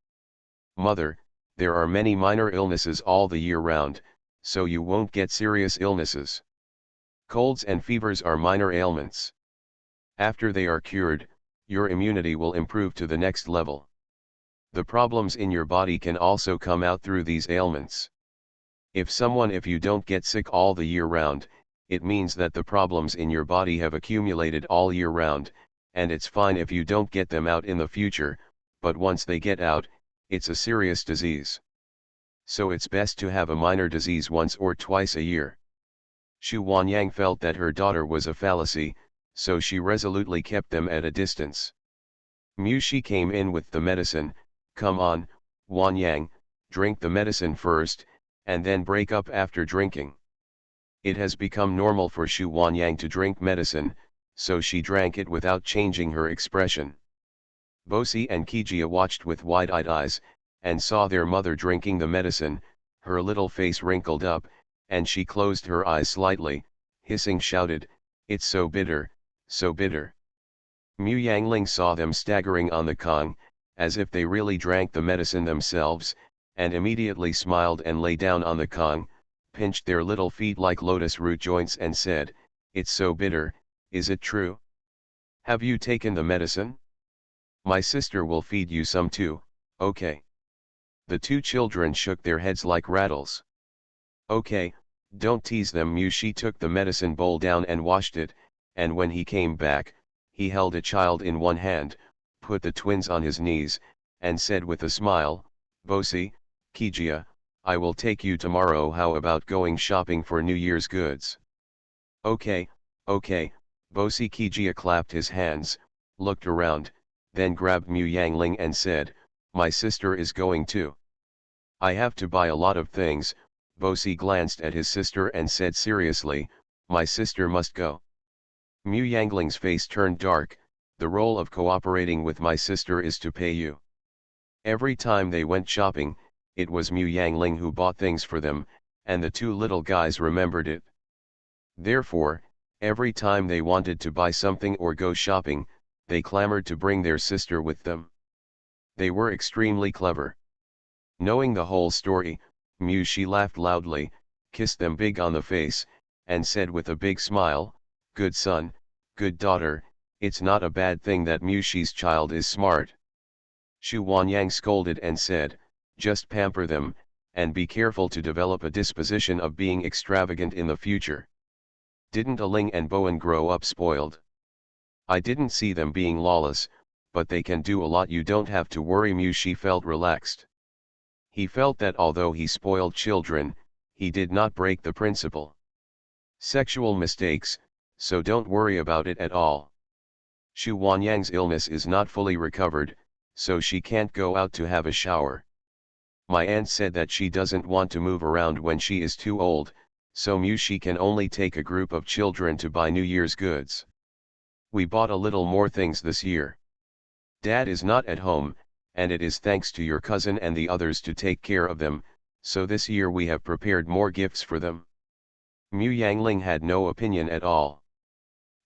"Mother, there are many minor illnesses all the year round, so you won't get serious illnesses. Colds and fevers are minor ailments. After they are cured, your immunity will improve to the next level. The problems in your body can also come out through these ailments. If you don't get sick all the year round, it means that the problems in your body have accumulated all year round, and it's fine if you don't get them out in the future, but once they get out, it's a serious disease. So it's best to have a minor disease once or twice a year." Xu Huanyang felt that her daughter was a fallacy, so she resolutely kept them at a distance. Mu Shi came in with the medicine. "Come on, Huanyang, drink the medicine first, and then break up after drinking." It has become normal for Xu Huanyang to drink medicine, so she drank it without changing her expression. Bosi and Kijia watched with wide-eyed eyes, and saw their mother drinking the medicine. Her little face wrinkled up, and she closed her eyes slightly, hissing shouted, "It's so bitter, so bitter." Mu Yangling saw them staggering on the Kong, as if they really drank the medicine themselves, and immediately smiled and lay down on the Kong, pinched their little feet like lotus root joints and said, "It's so bitter, is it true? Have you taken the medicine? My sister will feed you some too, okay?" The two children shook their heads like rattles. "Okay, don't tease them." Mu Shi took the medicine bowl down and washed it, and when he came back, he held a child in one hand, put the twins on his knees, and said with a smile, "Bosi, Kijia, I will take you tomorrow. How about going shopping for New Year's goods?" "Okay, okay." Bosi Kijia clapped his hands, looked around, then grabbed Mu Yangling and said, "My sister is going too. I have to buy a lot of things." Bosi glanced at his sister and said seriously, "My sister must go." Mu Yangling's face turned dark. "The role of cooperating with my sister is to pay you." Every time they went shopping, it was Mu Yangling who bought things for them, and the two little guys remembered it. Therefore, every time they wanted to buy something or go shopping, they clamored to bring their sister with them. They were extremely clever. Knowing the whole story, Mu Shi laughed loudly, kissed them big on the face, and said with a big smile, "Good son, good daughter, it's not a bad thing that Mu Shi's child is smart." Xu Huanyang scolded and said, "Just pamper them, and be careful to develop a disposition of being extravagant in the future. Didn't Aling and Bowen grow up spoiled? I didn't see them being lawless, but they can do a lot. You don't have to worry." Mu Shi felt relaxed. He felt that although he spoiled children, he did not break the principle. Sexual mistakes, so don't worry about it at all. Xu Huanyang's illness is not fully recovered, so she can't go out to have a shower. My aunt said that she doesn't want to move around when she is too old, so Mu Shi can only take a group of children to buy New Year's goods. We bought a little more things this year. Dad is not at home, and it is thanks to your cousin and the others to take care of them, so this year we have prepared more gifts for them. Mu Yangling had no opinion at all.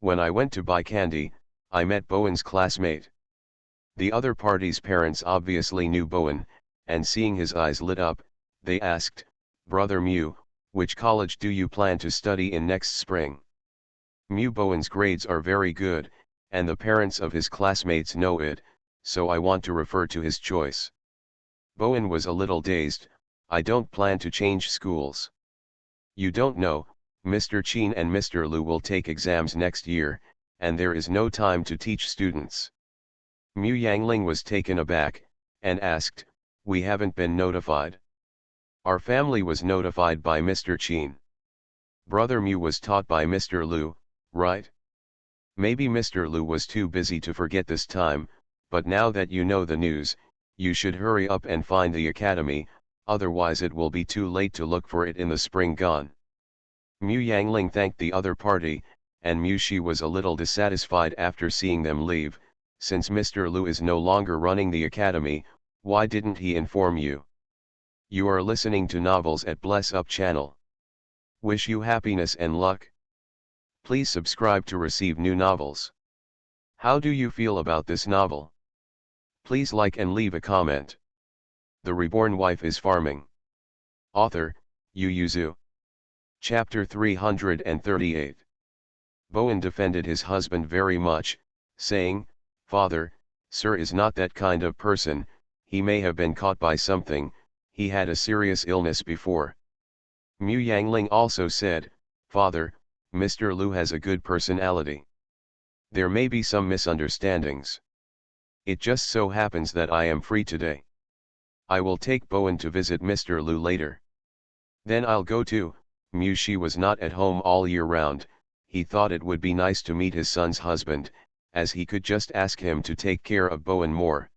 When I went to buy candy, I met Bowen's classmate. The other party's parents obviously knew Bowen, and seeing his eyes lit up, they asked, "Brother Mu, which college do you plan to study in next spring?" Mu Bowen's grades are very good, and the parents of his classmates know it, so I want to refer to his choice. Bowen was a little dazed. "I don't plan to change schools. You don't know, Mr. Chin and Mr. Lu will take exams next year, and there is no time to teach students. Mu Yangling was taken aback, and asked, we haven't been notified. Our family was notified by Mr. Chin. Brother Mu was taught by Mr. Lu, right? Maybe Mr. Lu was too busy to forget this time, but now that you know the news, you should hurry up and find the academy, otherwise it will be too late to look for it in the spring gone. Mu Yangling thanked the other party, and Mu Shi was a little dissatisfied after seeing them leave. Since Mr. Lu is no longer running the academy, why didn't he inform you? You are listening to Novels at Bless Up channel. Wish you happiness and luck. Please subscribe to receive new novels. How do you feel about this novel? Please like and leave a comment. The Reborn Wife is Farming. Author, Yu Yuzu. Chapter 338. Bowen defended his husband very much, saying, Father, Sir is not that kind of person, he may have been caught by something, he had a serious illness before. Mu Yangling also said, Father, Mr. Lu has a good personality. There may be some misunderstandings. It just so happens that I am free today. I will take Bowen to visit Mr. Lu later. Then I'll go too. Mu Shi was not at home all year round. He thought it would be nice to meet his son's husband, as he could just ask him to take care of Bowen more.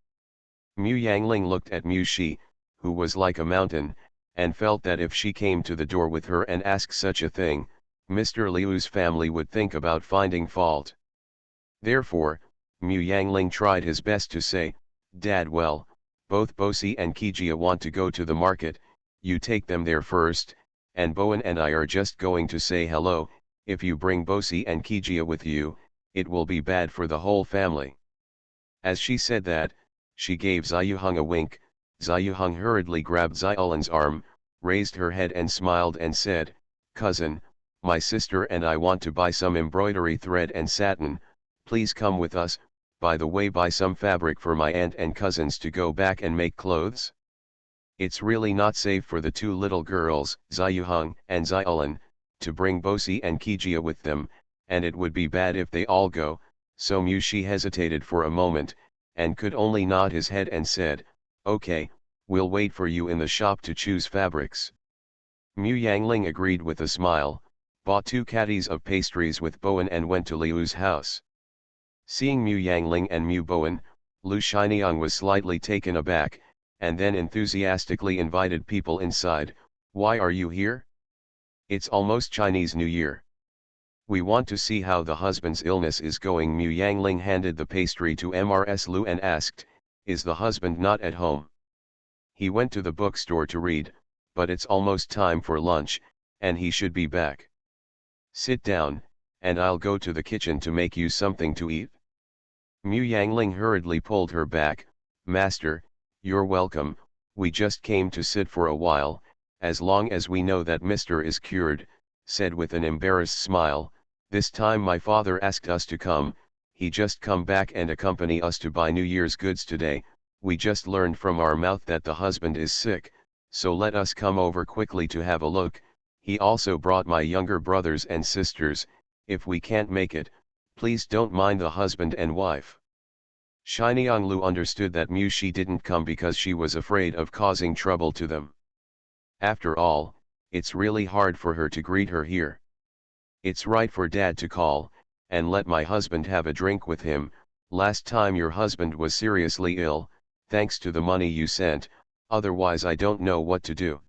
Mu Yangling looked at Mu Shi, who was like a mountain, and felt that if she came to the door with her and asked such a thing, Mr. Liu's family would think about finding fault. Therefore, Mu Yangling tried his best to say, Dad, well, both Bosi and Kijia want to go to the market, you take them there first, and Bowen and I are just going to say hello. If you bring Bosi and Kijia with you, it will be bad for the whole family. As she said that, she gave Ziyuheng a wink. Ziyuheng hurriedly grabbed Ziyulan's arm, raised her head and smiled and said, Cousin, my sister and I want to buy some embroidery thread and satin, please come with us. By the way, buy some fabric for my aunt and cousins to go back and make clothes. It's really not safe for the two little girls, Ziyuheng and Ziyulan, to bring Bosi and Kijia with them, and it would be bad if they all go. So Mu Shi hesitated for a moment, and could only nod his head and said, Okay, we'll wait for you in the shop to choose fabrics. Mu Yangling agreed with a smile, bought 2 caddies of pastries with Bowen and went to Liu's house. Seeing Mu Yangling and Mu Bowen, Lu Shiniang was slightly taken aback, and then enthusiastically invited people inside. Why are you here? It's almost Chinese New Year. We want to see how the husband's illness is going. Mu Yangling handed the pastry to Mrs. Lu and asked, Is the husband not at home? He went to the bookstore to read, but it's almost time for lunch, and he should be back. Sit down, and I'll go to the kitchen to make you something to eat. Mu Yangling hurriedly pulled her back. Master, you're welcome, we just came to sit for a while, as long as we know that Mr. is cured, said with an embarrassed smile. This time my father asked us to come, he just come back and accompany us to buy New Year's goods today. We just learned from our mouth that the husband is sick, so let us come over quickly to have a look. He also brought my younger brothers and sisters. If we can't make it, please don't mind the husband and wife. Shiniang Lu understood that Mu Shi didn't come because she was afraid of causing trouble to them. After all, it's really hard for her to greet her here. It's right for Dad to call, and let my husband have a drink with him. Last time your husband was seriously ill, thanks to the money you sent, otherwise I don't know what to do.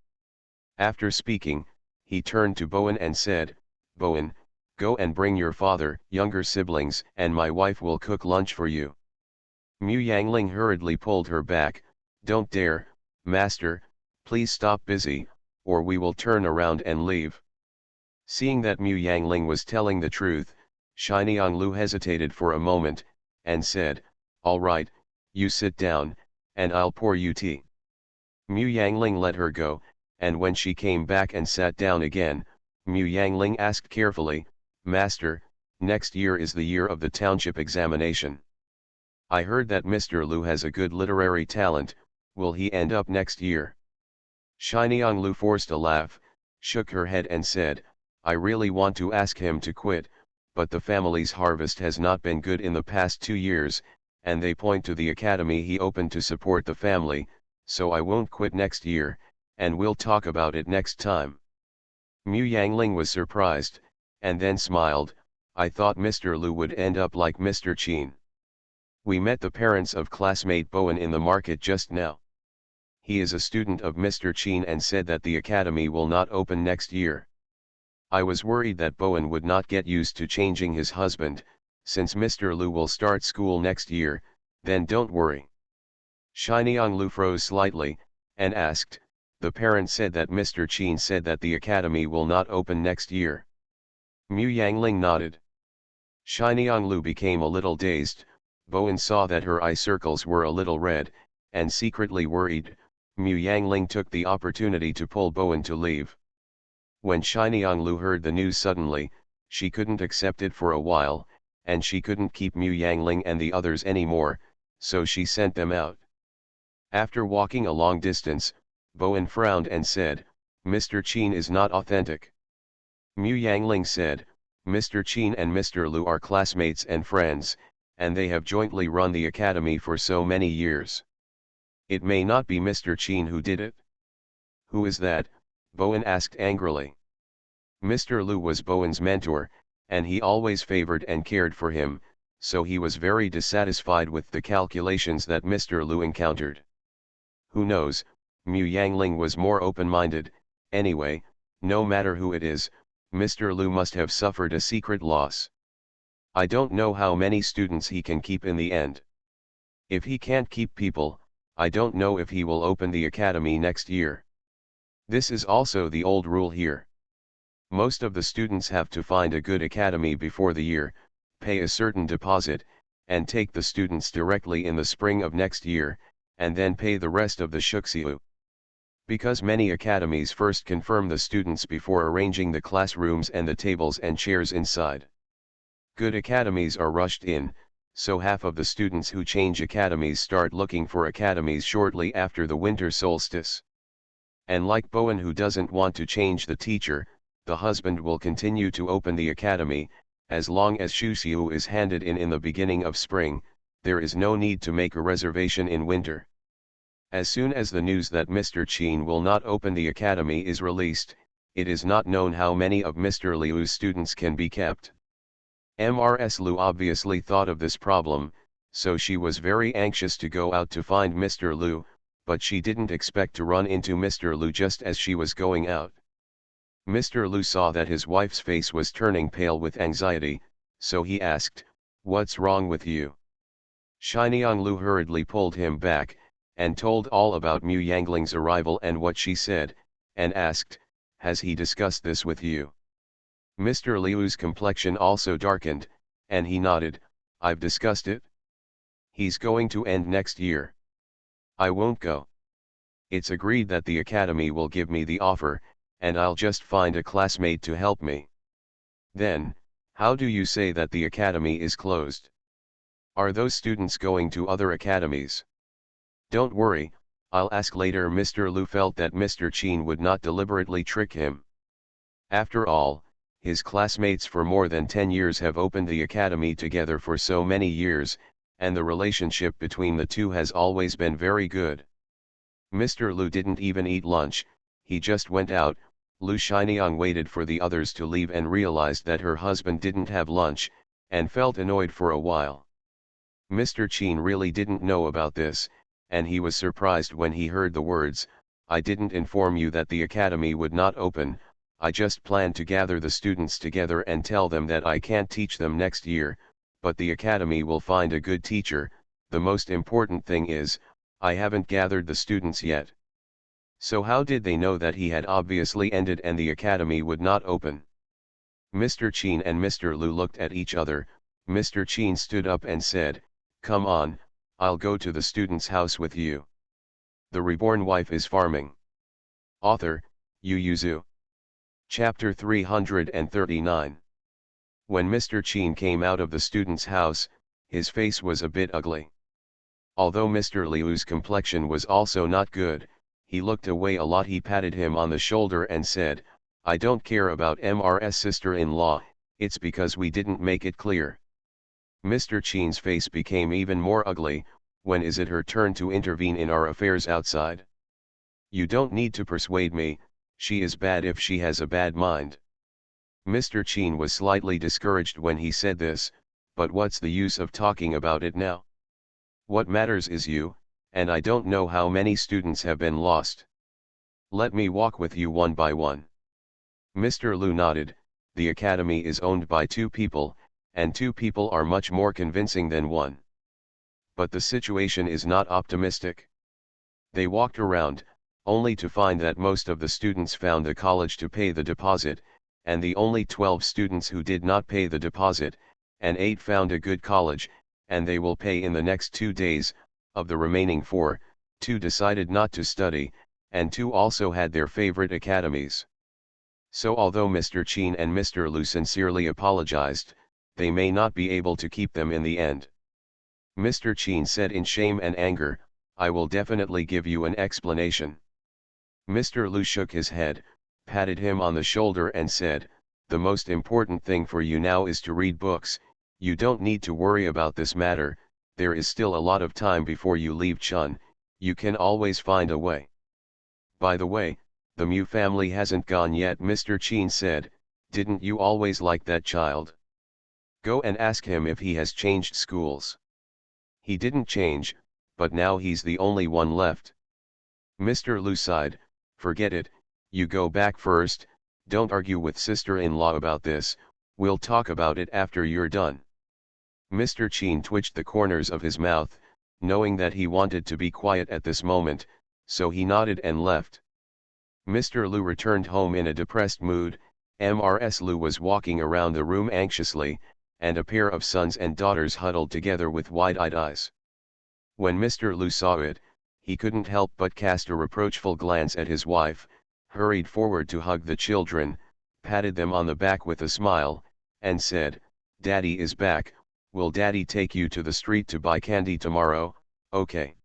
After speaking, he turned to Bowen and said, Bowen, go and bring your father, younger siblings, and my wife will cook lunch for you. Mu Yangling hurriedly pulled her back. Don't dare, master, please stop busy, or we will turn around and leave. Seeing that Mu Yangling was telling the truth, Shiniang Lu hesitated for a moment, and said, All right, you sit down, and I'll pour you tea. Mu Yangling let her go, and when she came back and sat down again, Mu Yangling asked carefully, Master, next year is the year of the township examination. I heard that Mr. Lu has a good literary talent, will he end up next year? Shiniang Lu forced a laugh, shook her head and said, I really want to ask him to quit, but the family's harvest has not been good in the past 2 years, and they point to the academy he opened to support the family, so I won't quit next year, and we'll talk about it next time. Mu Yangling was surprised, and then smiled. I thought Mr. Lu would end up like Mr. Qin. We met the parents of classmate Bowen in the market just now. He is a student of Mr. Qin and said that the academy will not open next year. I was worried that Bowen would not get used to changing his husband, since Mr. Lu will start school next year. Then don't worry. Shinyang Lu froze slightly, and asked, the parent said that Mr. Qin said that the academy will not open next year. Mu Yangling nodded. Shinyang Lu became a little dazed. Bowen saw that her eye circles were a little red, and secretly worried. Mu Yangling took the opportunity to pull Bowen to leave. When Shinyang Lu heard the news suddenly, she couldn't accept it for a while, and she couldn't keep Mu Yangling and the others anymore, so she sent them out. After walking a long distance, Bowen frowned and said, Mr. Qin is not authentic. Mu Yangling said, Mr. Qin and Mr. Lu are classmates and friends, and they have jointly run the academy for so many years. It may not be Mr. Qin who did it. Who is that? Bowen asked angrily. Mr. Lu was Bowen's mentor, and he always favored and cared for him, so he was very dissatisfied with the calculations that Mr. Lu encountered. Who knows, Mu Yangling was more open-minded. Anyway, no matter who it is, Mr. Lu must have suffered a secret loss. I don't know how many students he can keep in the end. If he can't keep people, I don't know if he will open the academy next year. This is also the old rule here. Most of the students have to find a good academy before the year, pay a certain deposit, and take the students directly in the spring of next year, and then pay the rest of the shuxiu. Because many academies first confirm the students before arranging the classrooms and the tables and chairs inside. Good academies are rushed in, so half of the students who change academies start looking for academies shortly after the winter solstice. And like Bowen, who doesn't want to change the teacher, the husband will continue to open the academy. As long as shuxiu is handed in the beginning of spring, there is no need to make a reservation in winter. As soon as the news that Mr. Qin will not open the academy is released, it is not known how many of Mr. Liu's students can be kept. Ms. Liu obviously thought of this problem, so she was very anxious to go out to find Mr. Liu, but she didn't expect to run into Mr. Liu just as she was going out. Mr. Liu saw that his wife's face was turning pale with anxiety, so he asked, "What's wrong with you?" Shinyang Lu hurriedly pulled him back, and told all about Mu Yangling's arrival and what she said, and asked, "Has he discussed this with you?" Mr. Liu's complexion also darkened, and he nodded, "I've discussed it. He's going to end next year. I won't go. It's agreed that the academy will give me the offer, and I'll just find a classmate to help me." Then, how do you say that the academy is closed? Are those students going to other academies? Don't worry, I'll ask later. Mr. Liu felt that Mr. Qin would not deliberately trick him. After all, his classmates for more than 10 years have opened the academy together for so many years, and the relationship between the two has always been very good. Mr. Liu didn't even eat lunch, he just went out. Lu Shinyang waited for the others to leave and realized that her husband didn't have lunch, and felt annoyed for a while. Mr. Qin really didn't know about this, and he was surprised when he heard the words, "I didn't inform you that the academy would not open. I just planned to gather the students together and tell them that I can't teach them next year, but the academy will find a good teacher. The most important thing is, I haven't gathered the students yet." So how did they know that he had obviously ended and the academy would not open? Mr. Qin and Mr. Liu looked at each other. Mr. Qin stood up and said, "Come on, I'll go to the student's house with you. The Reborn Wife is Farming." Author, Yu Yuzu. Chapter 339. When Mr. Qin came out of the student's house, his face was a bit ugly. Although Mr. Liu's complexion was also not good, he looked away a lot. He patted him on the shoulder and said, I don't care about MR's sister-in-law, it's because we didn't make it clear. Mr. Chen's face became even more ugly. When is it her turn to intervene in our affairs outside? You don't need to persuade me, she is bad if she has a bad mind. Mr. Chen was slightly discouraged when he said this, but what's the use of talking about it now? What matters is you, and I don't know how many students have been lost. Let me walk with you one by one. Mr. Lu nodded. The academy is owned by two people, and two people are much more convincing than one. But the situation is not optimistic. They walked around, only to find that most of the students found the college to pay the deposit, and the only 12 students who did not pay the deposit, and 8 found a good college, and they will pay in the next 2 days. Of the remaining 4, 2 decided not to study, and 2 also had their favorite academies. So although Mr. Chen and Mr. Lu sincerely apologized, they may not be able to keep them in the end. Mr. Chen said in shame and anger, I will definitely give you an explanation. Mr. Lu shook his head, patted him on the shoulder and said, the most important thing for you now is to read books. You don't need to worry about this matter, there is still a lot of time before you leave Chun, you can always find a way. By the way, the Mu family hasn't gone yet, Mr. Chen said, didn't you always like that child? Go and ask him if he has changed schools. He didn't change, but now he's the only one left. Mr. Lu sighed, forget it, you go back first, don't argue with sister-in-law about this, we'll talk about it after you're done. Mr. Chen twitched the corners of his mouth, knowing that he wanted to be quiet at this moment, so he nodded and left. Mr. Lu returned home in a depressed mood. Mrs. Lu was walking around the room anxiously, and a pair of sons and daughters huddled together with wide-eyed eyes. When Mr. Lu saw it, he couldn't help but cast a reproachful glance at his wife, hurried forward to hug the children, patted them on the back with a smile, and said, Daddy is back, will Daddy take you to the street to buy candy tomorrow? Okay.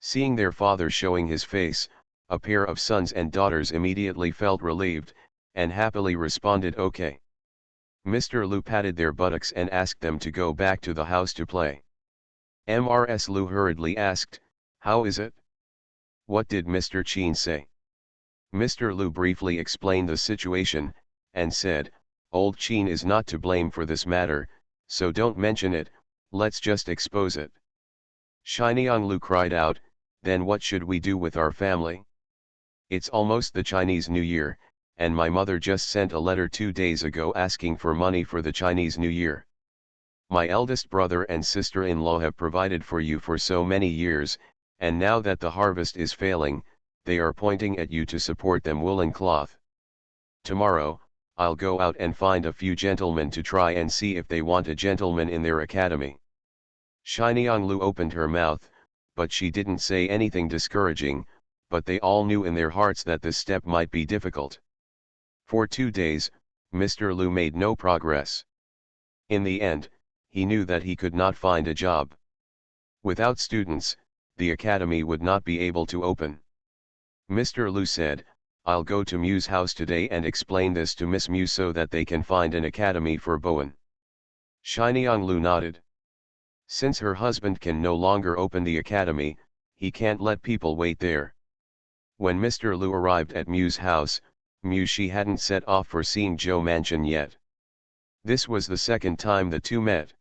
Seeing their father showing his face, a pair of sons and daughters immediately felt relieved, and happily responded okay. Mr. Lu patted their buttocks and asked them to go back to the house to play. Mrs. Lu hurriedly asked, how is it? What did Mr. Chen say? Mr. Lu briefly explained the situation, and said, old Chen is not to blame for this matter, so don't mention it, let's just expose it. Shinyang Lu cried out, then what should we do with our family? It's almost the Chinese New Year, and my mother just sent a letter 2 days ago asking for money for the Chinese New Year. My eldest brother and sister-in-law have provided for you for so many years, and now that the harvest is failing, they are pointing at you to support them woolen cloth. Tomorrow, I'll go out and find a few gentlemen to try and see if they want a gentleman in their academy. Shinyang Lu opened her mouth, but she didn't say anything discouraging, but they all knew in their hearts that this step might be difficult. For 2 days, Mr. Lu made no progress. In the end, he knew that he could not find a job. Without students, the academy would not be able to open. Mr. Lu said, I'll go to Mu's house today and explain this to Miss Mu so that they can find an academy for Bowen. Shinyang Lu nodded. Since her husband can no longer open the academy, he can't let people wait there. When Mr. Lu arrived at Mu's house, she hadn't set off for seeing Zhou Mansion yet. This was the second time the two met.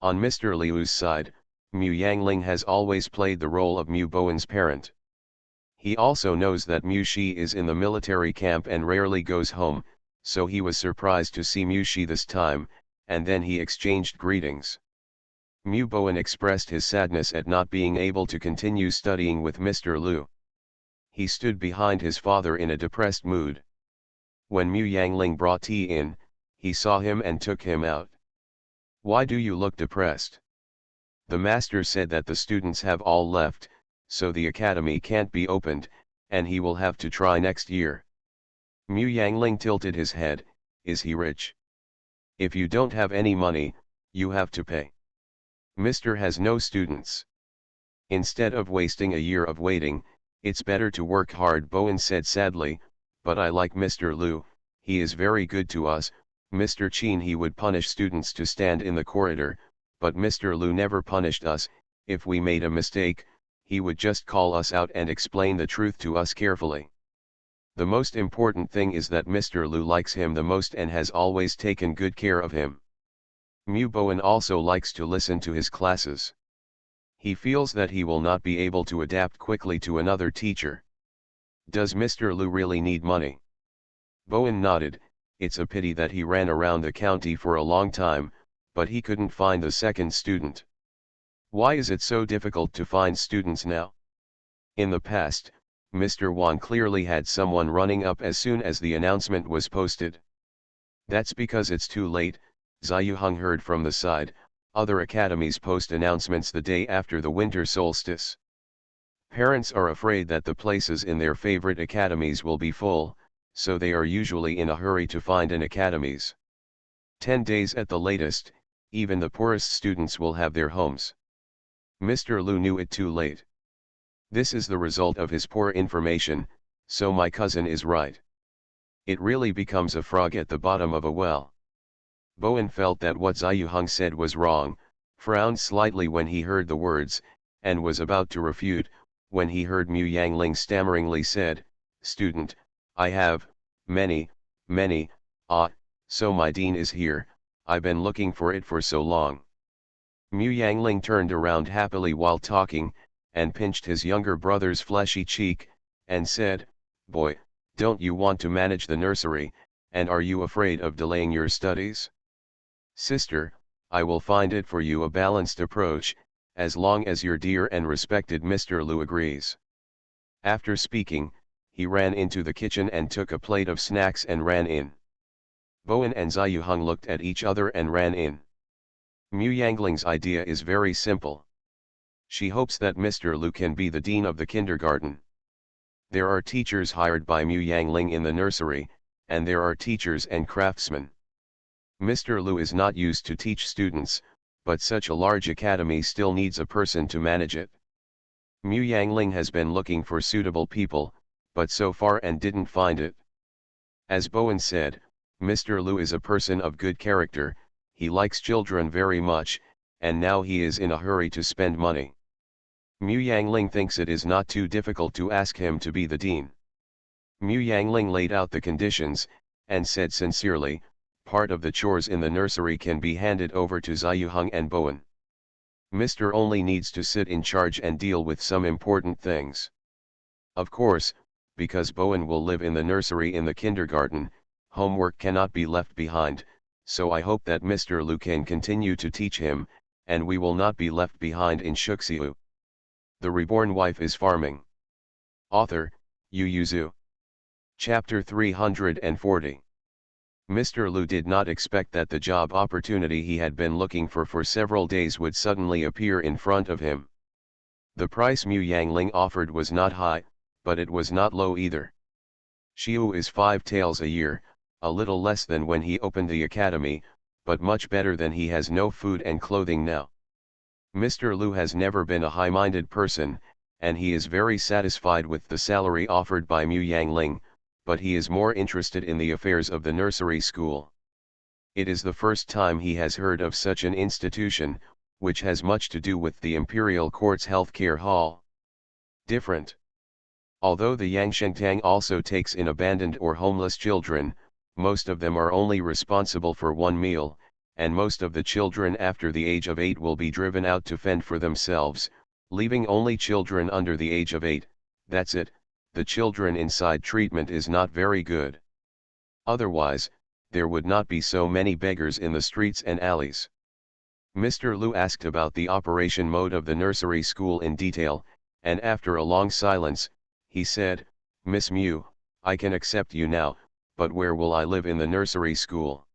On Mr. Liu's side, Mu Yangling has always played the role of Mu Bowen's parent. He also knows that Mu Shi is in the military camp and rarely goes home, so he was surprised to see Mu Shi this time, and then he exchanged greetings. Mu Bowen expressed his sadness at not being able to continue studying with Mr. Lu. He stood behind his father in a depressed mood. When Mu Yangling brought tea in, he saw him and took him out. Why do you look depressed? The master said that the students have all left, so the academy can't be opened, and he will have to try next year. Mu Yangling tilted his head, is he rich? If you don't have any money, you have to pay. Mr. has no students. Instead of wasting a year of waiting, it's better to work hard, Bowen said sadly, but I like Mr. Lu, he is very good to us. Mr. Chin he would punish students to stand in the corridor, but Mr. Lu never punished us. If we made a mistake, he would just call us out and explain the truth to us carefully. The most important thing is that Mr. Lu likes him the most and has always taken good care of him. Mu Bowen also likes to listen to his classes. He feels that he will not be able to adapt quickly to another teacher. Does Mr. Lu really need money? Bowen nodded. It's a pity that he ran around the county for a long time, but he couldn't find the second student. Why is it so difficult to find students now? In the past, Mr. Wan clearly had someone running up as soon as the announcement was posted. That's because it's too late, Zai Yuheng heard from the side. Other academies post announcements the day after the winter solstice. Parents are afraid that the places in their favorite academies will be full, so they are usually in a hurry to find an academies. 10 days at the latest, even the poorest students will have their homes. Mr. Lu knew it too late. This is the result of his poor information, so my cousin is right. It really becomes a frog at the bottom of a well. Bowen felt that what Zai Yuheng said was wrong, frowned slightly when he heard the words, and was about to refute, when he heard Mu Yangling stammeringly said, "Student, I have, many, so my dean is here, I've been looking for it for so long." Mu Yangling turned around happily while talking, and pinched his younger brother's fleshy cheek, and said, "Boy, don't you want to manage the nursery, and are you afraid of delaying your studies? Sister, I will find it for you a balanced approach, as long as your dear and respected Mr. Lu agrees." After speaking, he ran into the kitchen and took a plate of snacks and ran in. Bowen and Zai Yuheng looked at each other and ran in. Mu Yangling's idea is very simple. She hopes that Mr. Lu can be the dean of the kindergarten. There are teachers hired by Mu Yangling in the nursery, and there are teachers and craftsmen. Mr. Lu is not used to teach students, but such a large academy still needs a person to manage it. Mu Yangling has been looking for suitable people, but so far and didn't find it. As Bowen said, Mr. Lu is a person of good character, he likes children very much, and now he is in a hurry to spend money. Mu Yangling thinks it is not too difficult to ask him to be the dean. Mu Yangling laid out the conditions, and said sincerely, part of the chores in the nursery can be handed over to Zai Yuheng and Bowen. Mr. only needs to sit in charge and deal with some important things. Of course, because Bowen will live in the nursery in the kindergarten, homework cannot be left behind, so I hope that Mr. Lu can continue to teach him, and we will not be left behind in Shuxiu. The Reborn Wife is Farming. Author, Yu Yuzu. Chapter 340. Mr. Lu did not expect that the job opportunity he had been looking for several days would suddenly appear in front of him. The price Mu Yangling offered was not high, but it was not low either. Xiu is 5 taels a year, a little less than when he opened the academy, but much better than he has no food and clothing now. Mr. Lu has never been a high-minded person, and he is very satisfied with the salary offered by Mu Yangling, but he is more interested in the affairs of the nursery school. It is the first time he has heard of such an institution, which has much to do with the Imperial Court's healthcare hall. Different. Although the Yangshengtang also takes in abandoned or homeless children, most of them are only responsible for one meal, and most of the children after the age of 8 will be driven out to fend for themselves, leaving only children under the age of 8, that's it. The children inside treatment is not very good. Otherwise, there would not be so many beggars in the streets and alleys. Mr. Lu asked about the operation mode of the nursery school in detail, and after a long silence, he said, "Miss Mu, I can accept you now, but where will I live in the nursery school?"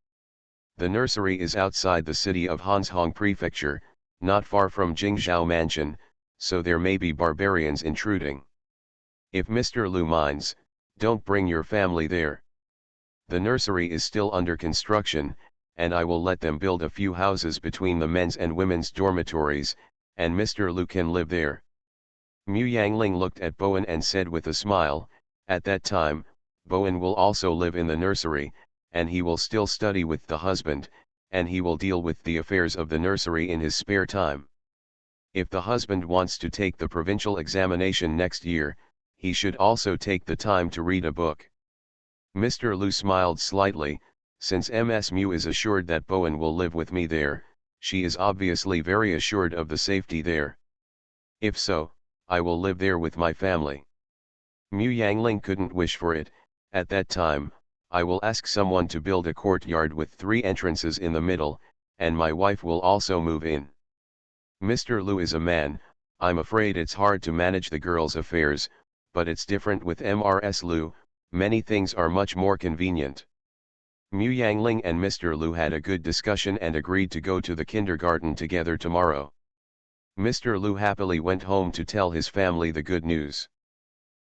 The nursery is outside the city of Hanzhong Prefecture, not far from Jingzhou Mansion, so there may be barbarians intruding. If Mr. Lu minds, don't bring your family there. The nursery is still under construction, and I will let them build a few houses between the men's and women's dormitories, and Mr. Lu can live there. Mu Yangling looked at Bowen and said with a smile, "At that time, Bowen will also live in the nursery, and he will still study with the husband, and he will deal with the affairs of the nursery in his spare time. If the husband wants to take the provincial examination next year, he should also take the time to read a book. Mr. Liu smiled slightly. Since Ms. Mu is assured that Bowen will live with me there, she is obviously very assured of the safety there. If so, I will live there with my family. Mu Yangling couldn't wish for it. At that time, I will ask someone to build a courtyard with 3 entrances in the middle, and my wife will also move in. Mr. Liu is a man. I'm afraid it's hard to manage the girl's affairs, but it's different with Mrs. Liu. Many things are much more convenient. Mu Yangling and Mr. Liu had a good discussion and agreed to go to the kindergarten together tomorrow. Mr. Liu happily went home to tell his family the good news.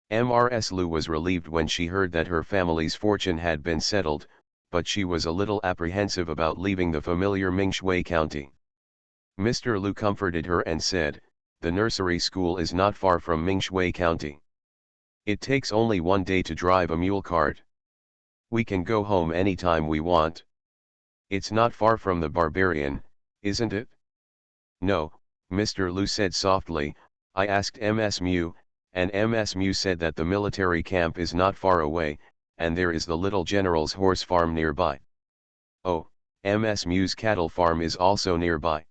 Mrs. Liu was relieved when she heard that her family's fortune had been settled, but she was a little apprehensive about leaving the familiar Mingshui County. Mr. Liu comforted her and said, "The nursery school is not far from Mingshui County. It takes only 1 day to drive a mule cart. We can go home anytime we want. It's not far from the Barbarian, isn't it?" "No," Mr. Liu said softly. "I asked Ms. Mu, and Ms. Mu said that the military camp is not far away, and there is the little general's horse farm nearby." "Oh, Ms. Mu's cattle farm is also nearby."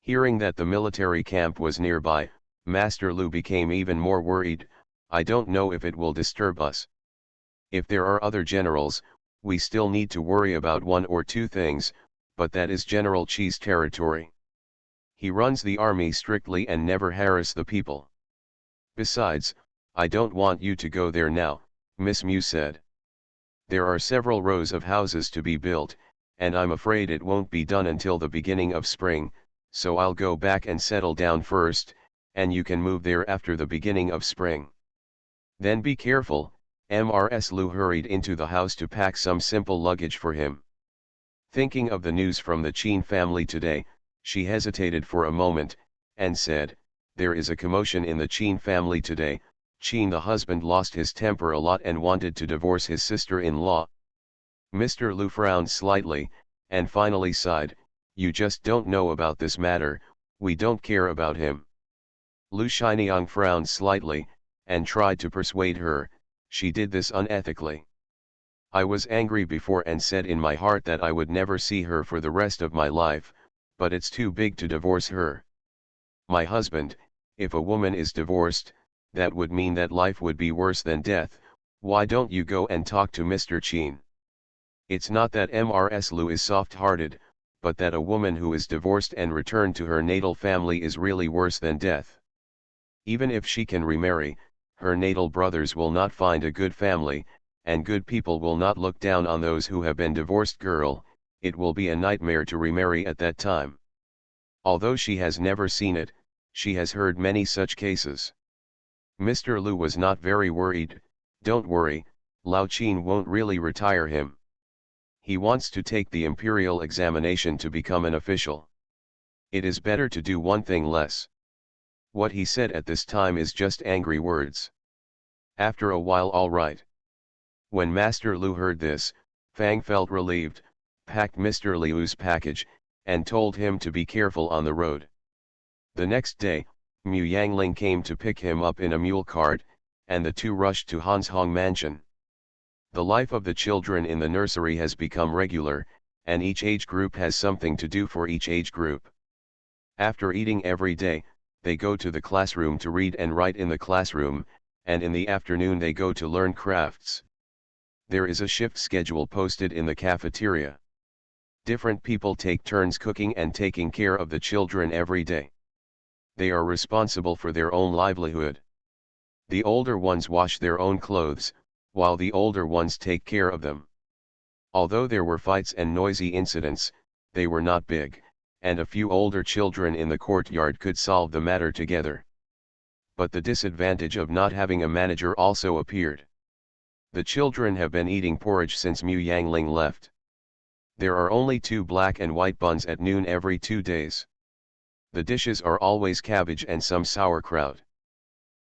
Hearing that the military camp was nearby, Master Liu became even more worried. "I don't know if it will disturb us. If there are other generals, we still need to worry about 1 or 2 things, but that is General Chi's territory. He runs the army strictly and never harass the people. Besides, I don't want you to go there now," Miss Mu said. "There are several rows of houses to be built, and I'm afraid it won't be done until the beginning of spring, so I'll go back and settle down first, and you can move there after the beginning of spring. Then be careful." Mrs. Liu hurried into the house to pack some simple luggage for him. Thinking of the news from the Qin family today, she hesitated for a moment, and said, "There is a commotion in the Qin family today. Qin the husband lost his temper a lot and wanted to divorce his sister-in-law." Mr. Liu frowned slightly, and finally sighed, "You just don't know about this matter. We don't care about him." Lu Shiniang frowned slightly, and tried to persuade her. She did this unethically. "I was angry before and said in my heart that I would never see her for the rest of my life, but it's too big to divorce her. My husband, if a woman is divorced, that would mean that life would be worse than death. Why don't you go and talk to Mr. Qin? It's not that Mrs. Liu is soft-hearted, but that a woman who is divorced and returned to her natal family is really worse than death. Even if she can remarry, her natal brothers will not find a good family, and good people will not look down on those who have been divorced. Girl, it will be a nightmare to remarry at that time." Although she has never seen it, she has heard many such cases. Mr. Liu was not very worried. "Don't worry, Lao Qin won't really retire him. He wants to take the imperial examination to become an official. It is better to do 1 thing less." What he said at this time is just angry words. After a while, all right. When Master Liu heard this, Fang felt relieved, packed Mr. Liu's package, and told him to be careful on the road. The next day, Mu Yangling came to pick him up in a mule cart, and the 2 rushed to Han's Hong mansion. The life of the children in the nursery has become regular, and each age group has something to do for each age group. After eating every day, they go to the classroom to read and write in the classroom, and in the afternoon they go to learn crafts. There is a shift schedule posted in the cafeteria. Different people take turns cooking and taking care of the children every day. They are responsible for their own livelihood. The older ones wash their own clothes, while the older ones take care of them. Although there were fights and noisy incidents, they were not big, and a few older children in the courtyard could solve the matter together. But the disadvantage of not having a manager also appeared. The children have been eating porridge since Mu Yangling left. There are only 2 black and white buns at noon every 2 days. The dishes are always cabbage and some sauerkraut.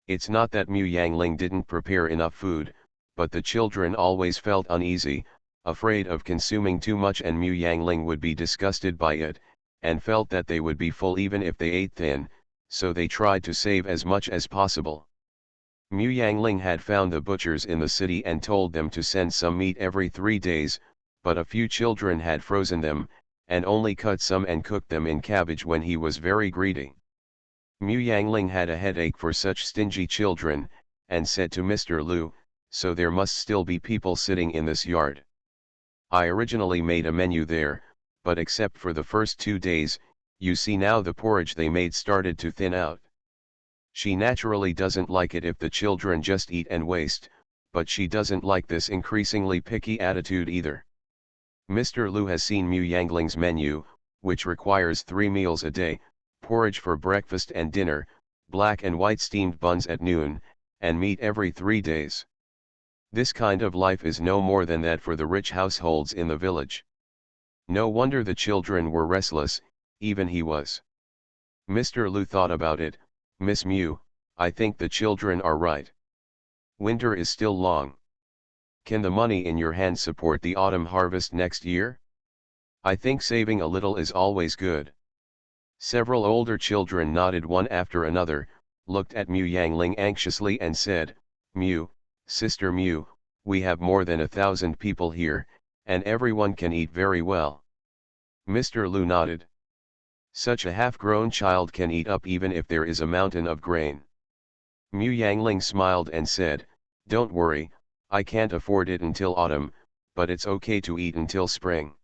It's not that Mu Yangling didn't prepare enough food, but the children always felt uneasy, afraid of consuming too much, and Mu Yangling would be disgusted by it, and felt that they would be full even if they ate thin, so they tried to save as much as possible. Mu Yangling had found the butchers in the city and told them to send some meat every 3 days, but a few children had frozen them, and only cut some and cooked them in cabbage when he was very greedy. Mu Yangling had a headache for such stingy children, and said to Mr. Lu, "So there must still be people sitting in this yard. I originally made a menu there, but except for the first 2 days, you see now the porridge they made started to thin out. She naturally doesn't like it if the children just eat and waste, but she doesn't like this increasingly picky attitude either." Mr. Lu has seen Mu Yangling's menu, which requires 3 meals a day, porridge for breakfast and dinner, black and white steamed buns at noon, and meat every 3 days. This kind of life is no more than that for the rich households in the village. No wonder the children were restless, even he was. Mr. Lu thought about it. "Miss Mu, I think the children are right. Winter is still long. Can the money in your hand support the autumn harvest next year? I think saving a little is always good." Several older children nodded one after another, looked at Mu Yangling anxiously and said, "Mu, Sister Mu, we have more than 1,000 people here, and everyone can eat very well." Mr. Lu nodded. "Such a half-grown child can eat up even if there is a mountain of grain." Mu Yangling smiled and said, "Don't worry, I can't afford it until autumn, but it's okay to eat until spring."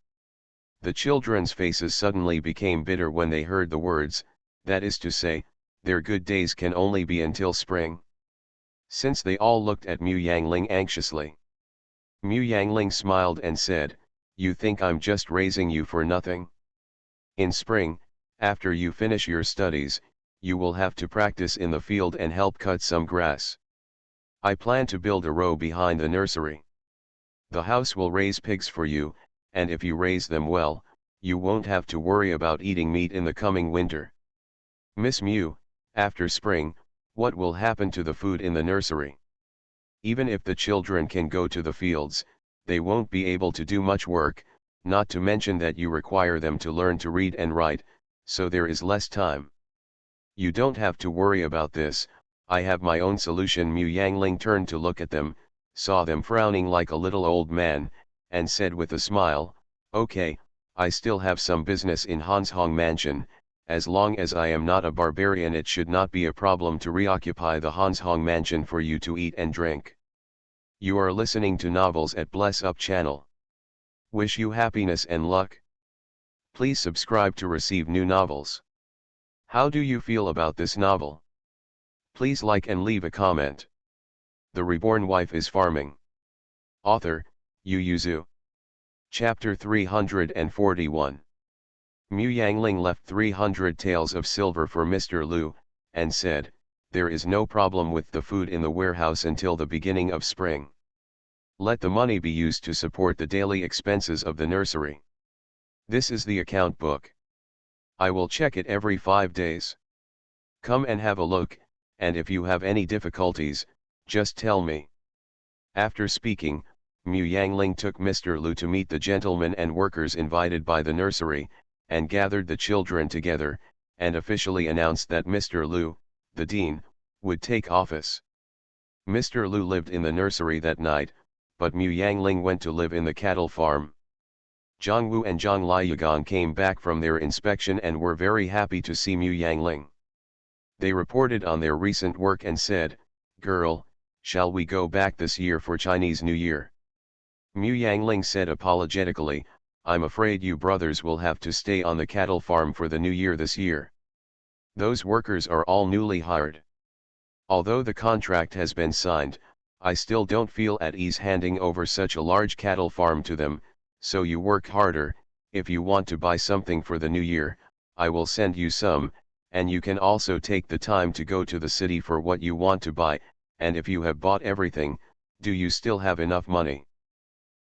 The children's faces suddenly became bitter when they heard the words, that is to say, their good days can only be until spring. Since they all looked at Mu Yangling anxiously. Mu Yangling smiled and said, "You think I'm just raising you for nothing? In spring, after you finish your studies, you will have to practice in the field and help cut some grass. I plan to build a row behind the nursery. The house will raise pigs for you, and if you raise them well, you won't have to worry about eating meat in the coming winter. Miss Mu, after spring, what will happen to the food in the nursery? Even if the children can go to the fields, they won't be able to do much work, not to mention that you require them to learn to read and write, so there is less time. You don't have to worry about this, I have my own solution." Mu Yangling turned to look at them, saw them frowning like a little old man, and said with a smile, "Okay, I still have some business in Hanshong Mansion. As long as I am not a barbarian, it should not be a problem to reoccupy the Hanshong Mansion for you to eat and drink." You are listening to Novels at Bless Up channel. Wish you happiness and luck. Please subscribe to receive new novels. How do you feel about this novel? Please like and leave a comment. The Reborn Wife is Farming. Author, Yu Yuzu. Chapter 341. Mu Yangling left 300 taels of silver for Mr. Lu, and said, "There is no problem with the food in the warehouse until the beginning of spring. Let the money be used to support the daily expenses of the nursery. This is the account book. I will check it every 5 days. Come and have a look, and if you have any difficulties, just tell me." After speaking, Mu Yangling took Mr. Lu to meet the gentlemen and workers invited by the nursery, and gathered the children together, and officially announced that Mr. Lu, the dean, would take office. Mr. Lu lived in the nursery that night, but Mu Yangling went to live in the cattle farm. Zhang Wu and Zhang Liugan came back from their inspection and were very happy to see Mu Yangling. They reported on their recent work and said, "Girl, shall we go back this year for Chinese New Year?" Mu Yangling said apologetically, "I'm afraid you brothers will have to stay on the cattle farm for the New Year this year. Those workers are all newly hired. Although the contract has been signed, I still don't feel at ease handing over such a large cattle farm to them, so you work harder. If you want to buy something for the New Year, I will send you some, and you can also take the time to go to the city for what you want to buy, and if you have bought everything, do you still have enough money?"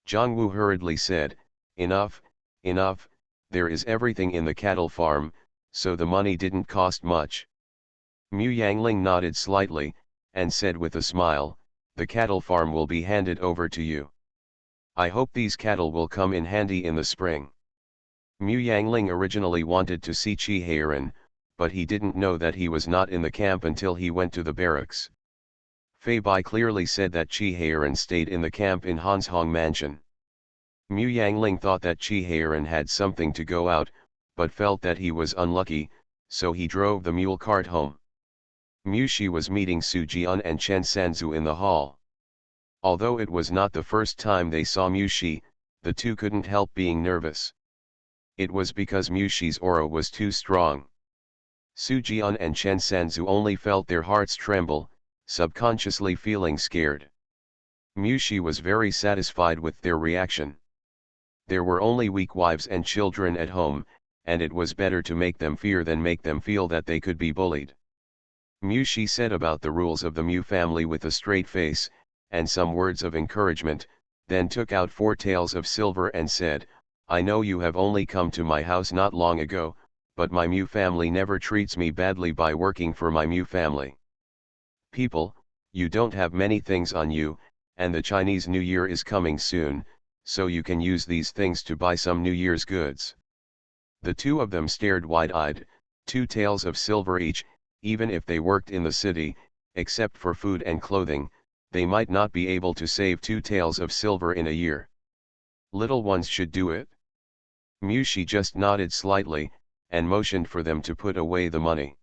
Zhang Wu hurriedly said, "Enough, enough, there is everything in the cattle farm, so the money didn't cost much." Mu Yangling nodded slightly, and said with a smile, The cattle farm will be handed over to you. I hope these cattle will come in handy in the spring. Mu Yangling originally wanted to see Chi Heiran, but he didn't know that he was not in the camp until he went to the barracks. Fei Bai clearly said that Chi Heiran stayed in the camp in Hanshong Mansion. Mu Yangling thought that Chi Heiran had something to go out, but felt that he was unlucky, so he drove the mule cart home. Mu Shi was meeting Su Jian and Chen Sanzu in the hall. Although it was not the first time they saw Mu Shi, the two couldn't help being nervous. It was because Mu Shi's aura was too strong. Su Jian and Chen Sanzu only felt their hearts tremble, subconsciously feeling scared. Mu Shi was very satisfied with their reaction. There were only weak wives and children at home, and it was better to make them fear than make them feel that they could be bullied. Mu Shi said about the rules of the Mu family with a straight face, and some words of encouragement, then took out 4 taels of silver and said, I know you have only come to my house not long ago, but my Mu family never treats me badly by working for my Mu family. People, you don't have many things on you, and the Chinese New Year is coming soon, so you can use these things to buy some New Year's goods. The two of them stared wide-eyed, 2 taels of silver each, even if they worked in the city, except for food and clothing, they might not be able to save 2 taels of silver in a year. Little ones should do it. Mu Shi just nodded slightly, and motioned for them to put away the money.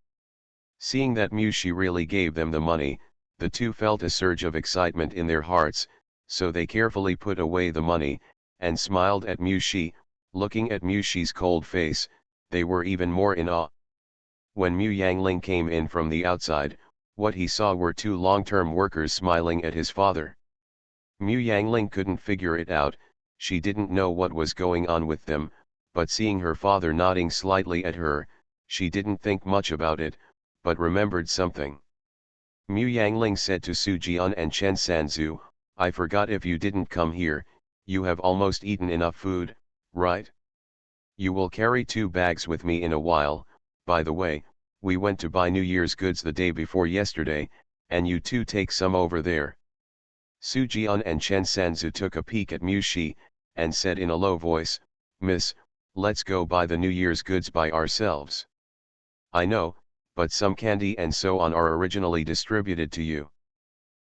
Seeing that Mu Shi really gave them the money, the two felt a surge of excitement in their hearts, so they carefully put away the money, and smiled at Mu Shi. Looking at Mu Shi's cold face, they were even more in awe. When Mu Yangling came in from the outside, what he saw were 2 long-term workers smiling at his father. Mu Yangling couldn't figure it out, she didn't know what was going on with them, but seeing her father nodding slightly at her, she didn't think much about it, but remembered something. Mu Yangling said to Su Jian and Chen Sanzu, I forgot if you didn't come here, you have almost eaten enough food, right? You will carry 2 bags with me in a while. By the way, we went to buy New Year's goods the day before yesterday, and you two take some over there. Su Jian and Chen Sanzu took a peek at Mu Shi, and said in a low voice, Miss, let's go buy the New Year's goods by ourselves. I know, but some candy and so on are originally distributed to you.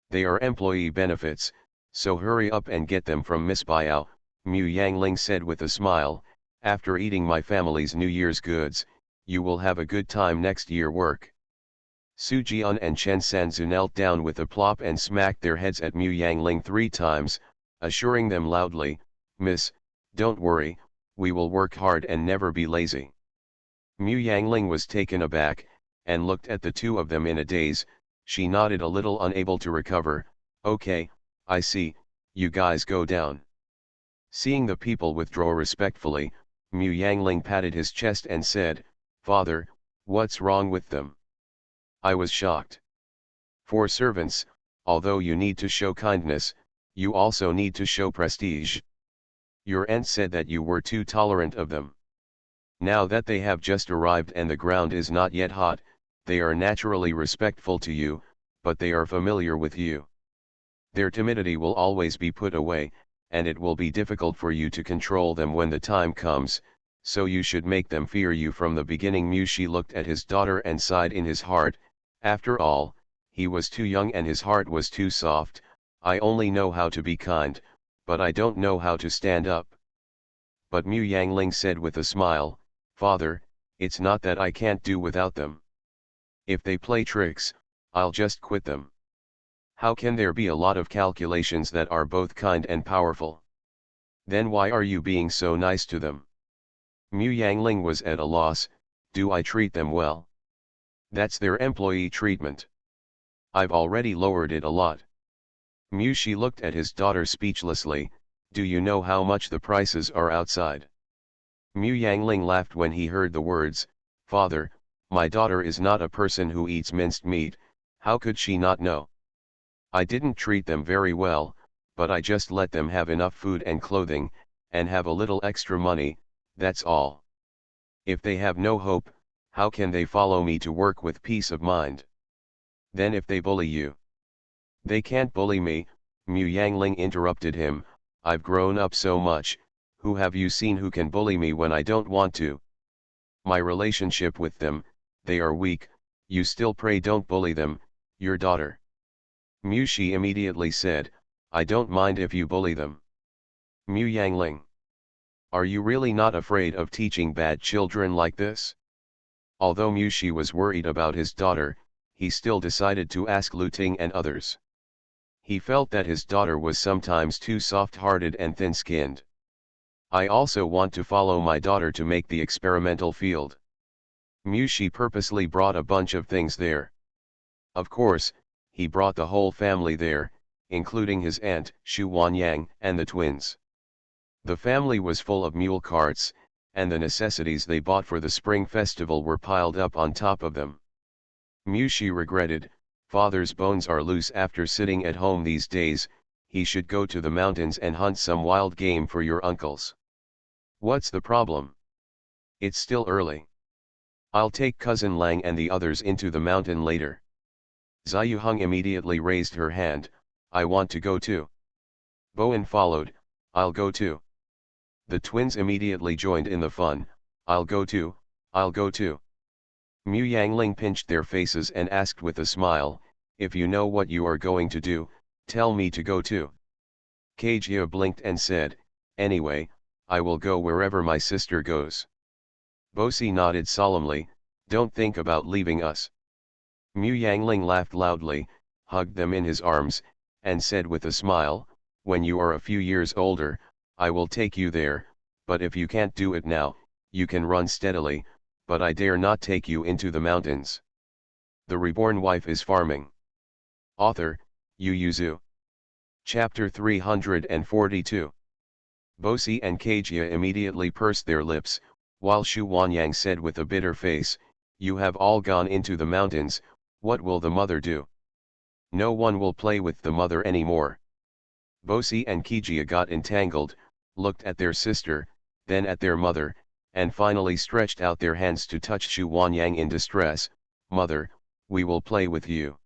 They are employee benefits, so hurry up and get them from Miss Biao, Mu Yangling said with a smile. After eating my family's New Year's goods, you will have a good time next year work. Su Jian and Chen Sanzu knelt down with a plop and smacked their heads at Mu Yangling 3 times, assuring them loudly, Miss, don't worry, we will work hard and never be lazy. Mu Yangling was taken aback, and looked at the two of them in a daze. She nodded a little, unable to recover. Okay, I see, you guys go down. Seeing the people withdraw respectfully, Mu Yangling patted his chest and said, Father, what's wrong with them? I was shocked. For servants, although you need to show kindness, you also need to show prestige. Your aunt said that you were too tolerant of them. Now that they have just arrived and the ground is not yet hot, they are naturally respectful to you, but they are familiar with you. Their timidity will always be put away, and it will be difficult for you to control them when the time comes, so you should make them fear you from the beginning. Mu Shi looked at his daughter and sighed in his heart. After all, he was too young and his heart was too soft. I only know how to be kind, but I don't know how to stand up. But Mu Yangling said with a smile, Father, it's not that I can't do without them. If they play tricks, I'll just quit them. How can there be a lot of calculations that are both kind and powerful? Then why are you being so nice to them? Mu Yangling was at a loss. Do I treat them well? That's their employee treatment. I've already lowered it a lot. Mu Shi looked at his daughter speechlessly. Do you know how much the prices are outside? Mu Yangling laughed when he heard the words. Father, my daughter is not a person who eats minced meat, how could she not know? I didn't treat them very well, but I just let them have enough food and clothing, and have a little extra money, that's all. If they have no hope, how can they follow me to work with peace of mind? Then if they bully you, They can't bully me, Mu Yangling interrupted him, I've grown up so much, who have you seen who can bully me when I don't want to? My relationship with them, they are weak, you still pray don't bully them, your daughter. Mu Shi immediately said, I don't mind if you bully them. Mu Yangling. Are you really not afraid of teaching bad children like this? Although Mu Shi was worried about his daughter, he still decided to ask Lu Ting and others. He felt that his daughter was sometimes too soft-hearted and thin-skinned. I also want to follow my daughter to make the experimental field. Mu Shi purposely brought a bunch of things there. Of course, he brought the whole family there, including his aunt, Xu Wanyang, and the twins. The family was full of mule carts, and the necessities they bought for the spring festival were piled up on top of them. Mu Shi regretted, father's bones are loose after sitting at home these days, he should go to the mountains and hunt some wild game for your uncles. What's the problem? It's still early. I'll take cousin Lang and the others into the mountain later. Zai Hung immediately raised her hand, I want to go too. Bowen followed, I'll go too. The twins immediately joined in the fun, I'll go too, I'll go too. Mu Yangling pinched their faces and asked with a smile, if you know what you are going to do, tell me to go too. Kajia blinked and said, anyway, I will go wherever my sister goes. Bosi nodded solemnly, don't think about leaving us. Mu Yangling laughed loudly, hugged them in his arms, and said with a smile, when you are a few years older, I will take you there, but if you can't do it now, you can run steadily, but I dare not take you into the mountains. The Reborn Wife is Farming. Author, Yu Yuzu. Chapter 342. Bosi and Kajia immediately pursed their lips, while Xu Wanyang said with a bitter face, you have all gone into the mountains, what will the mother do? No one will play with the mother anymore. Bosi and Kajia got entangled, looked at their sister, then at their mother, and finally stretched out their hands to touch Xu Wanyang in distress, mother, we will play with you.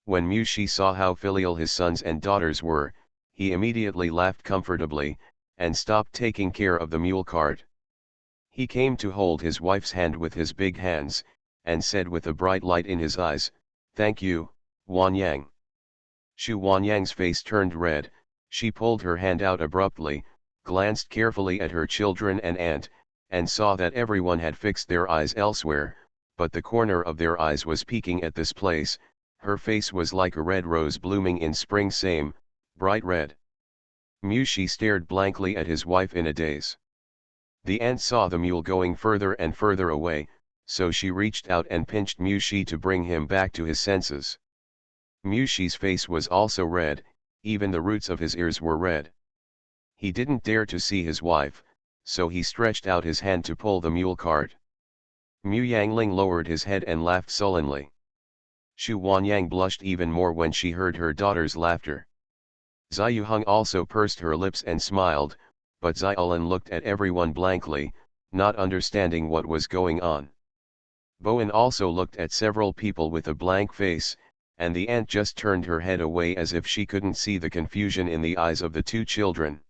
When Mu Shi saw how filial his sons and daughters were, he immediately laughed comfortably, and stopped taking care of the mule cart. He came to hold his wife's hand with his big hands, and said with a bright light in his eyes, thank you, Wanyang. Xu Wanyang's face turned red, she pulled her hand out abruptly, glanced carefully at her children and aunt, and saw that everyone had fixed their eyes elsewhere, but the corner of their eyes was peeking at this place, her face was like a red rose blooming in spring, same, bright red. Mu Shi stared blankly at his wife in a daze. The aunt saw the mule going further and further away, so she reached out and pinched Mu Shi to bring him back to his senses. Mu Shi's face was also red, even the roots of his ears were red. He didn't dare to see his wife, so he stretched out his hand to pull the mule cart. Mu Yangling lowered his head and laughed sullenly. Xu Wanyang blushed even more when she heard her daughter's laughter. Zai Hung also pursed her lips and smiled, but Zai Ulan looked at everyone blankly, not understanding what was going on. Bowen also looked at several people with a blank face, and the aunt just turned her head away as if she couldn't see the confusion in the eyes of the two children.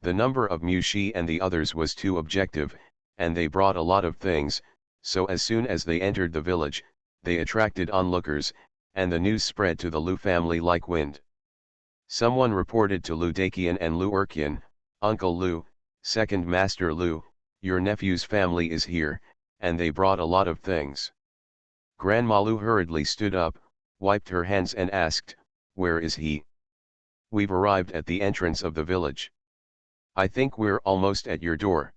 The number of Mu Shi and the others was too objective, and they brought a lot of things, so as soon as they entered the village, they attracted onlookers, and the news spread to the Lu family like wind. Someone reported to Lu Dakian and Lu Erkian, Uncle Lu, Second Master Lu, your nephew's family is here, and they brought a lot of things. Grandma Lu hurriedly stood up, wiped her hands and asked, where is he? We've arrived at the entrance of the village. I think we're almost at your door.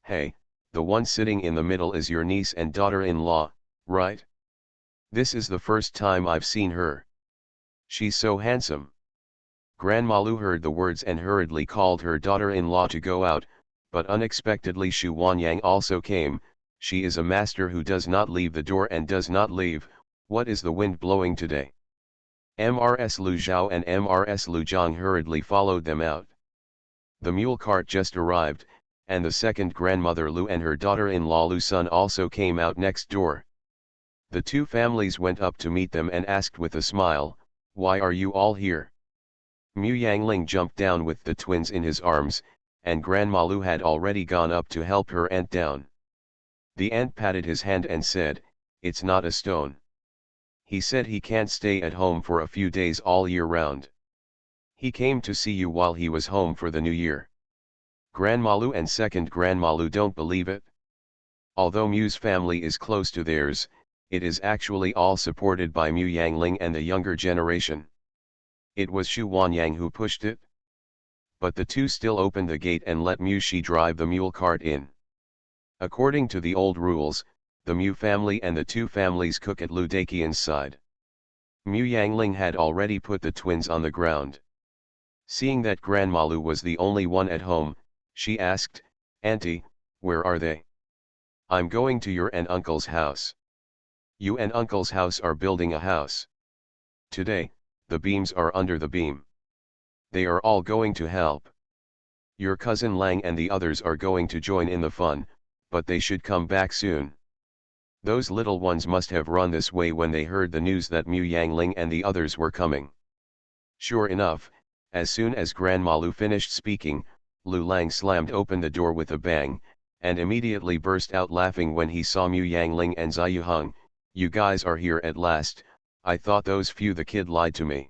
Hey, the one sitting in the middle is your niece and daughter-in-law, right? This is the first time I've seen her. She's so handsome. Grandma Lu heard the words and hurriedly called her daughter-in-law to go out, but unexpectedly Xu Wanyang also came. She is a master who does not leave the door and does not leave. What is the wind blowing today? Mrs. Lu Zhao and Mrs. Lu Zhang hurriedly followed them out. The mule cart just arrived, and the second grandmother Lu and her daughter-in-law Lu Sun also came out next door. The two families went up to meet them and asked with a smile, Why are you all here? Mu Yangling jumped down with the twins in his arms, and Grandma Lu had already gone up to help her aunt down. The aunt patted his hand and said, "It's not a stone. He said he can't stay at home for a few days all year round. He came to see you while he was home for the New Year." Grandma Lu and second Grandma Lu don't believe it. Although Mu's family is close to theirs, it is actually all supported by Mu Yangling and the younger generation. It was Xu Wanyang who pushed it. But the two still opened the gate and let Mu Shi drive the mule cart in. According to the old rules, the Mu family and the two families cook at Lu Daqian's side. Mu Yangling had already put the twins on the ground. Seeing that Grandma Lu was the only one at home, she asked, "Auntie, where are they?" "I'm going to your and uncle's house." "You and uncle's house are building a house. Today, the beams are under the beam. They are all going to help. Your cousin Lang and the others are going to join in the fun, but they should come back soon." Those little ones must have run this way when they heard the news that Mu Yangling and the others were coming. Sure enough, as soon as Grandma Lu finished speaking, Lu Lang slammed open the door with a bang, and immediately burst out laughing when he saw Mu Yangling and Zai Yuheng. "You guys are here at last. I thought those few the kid lied to me."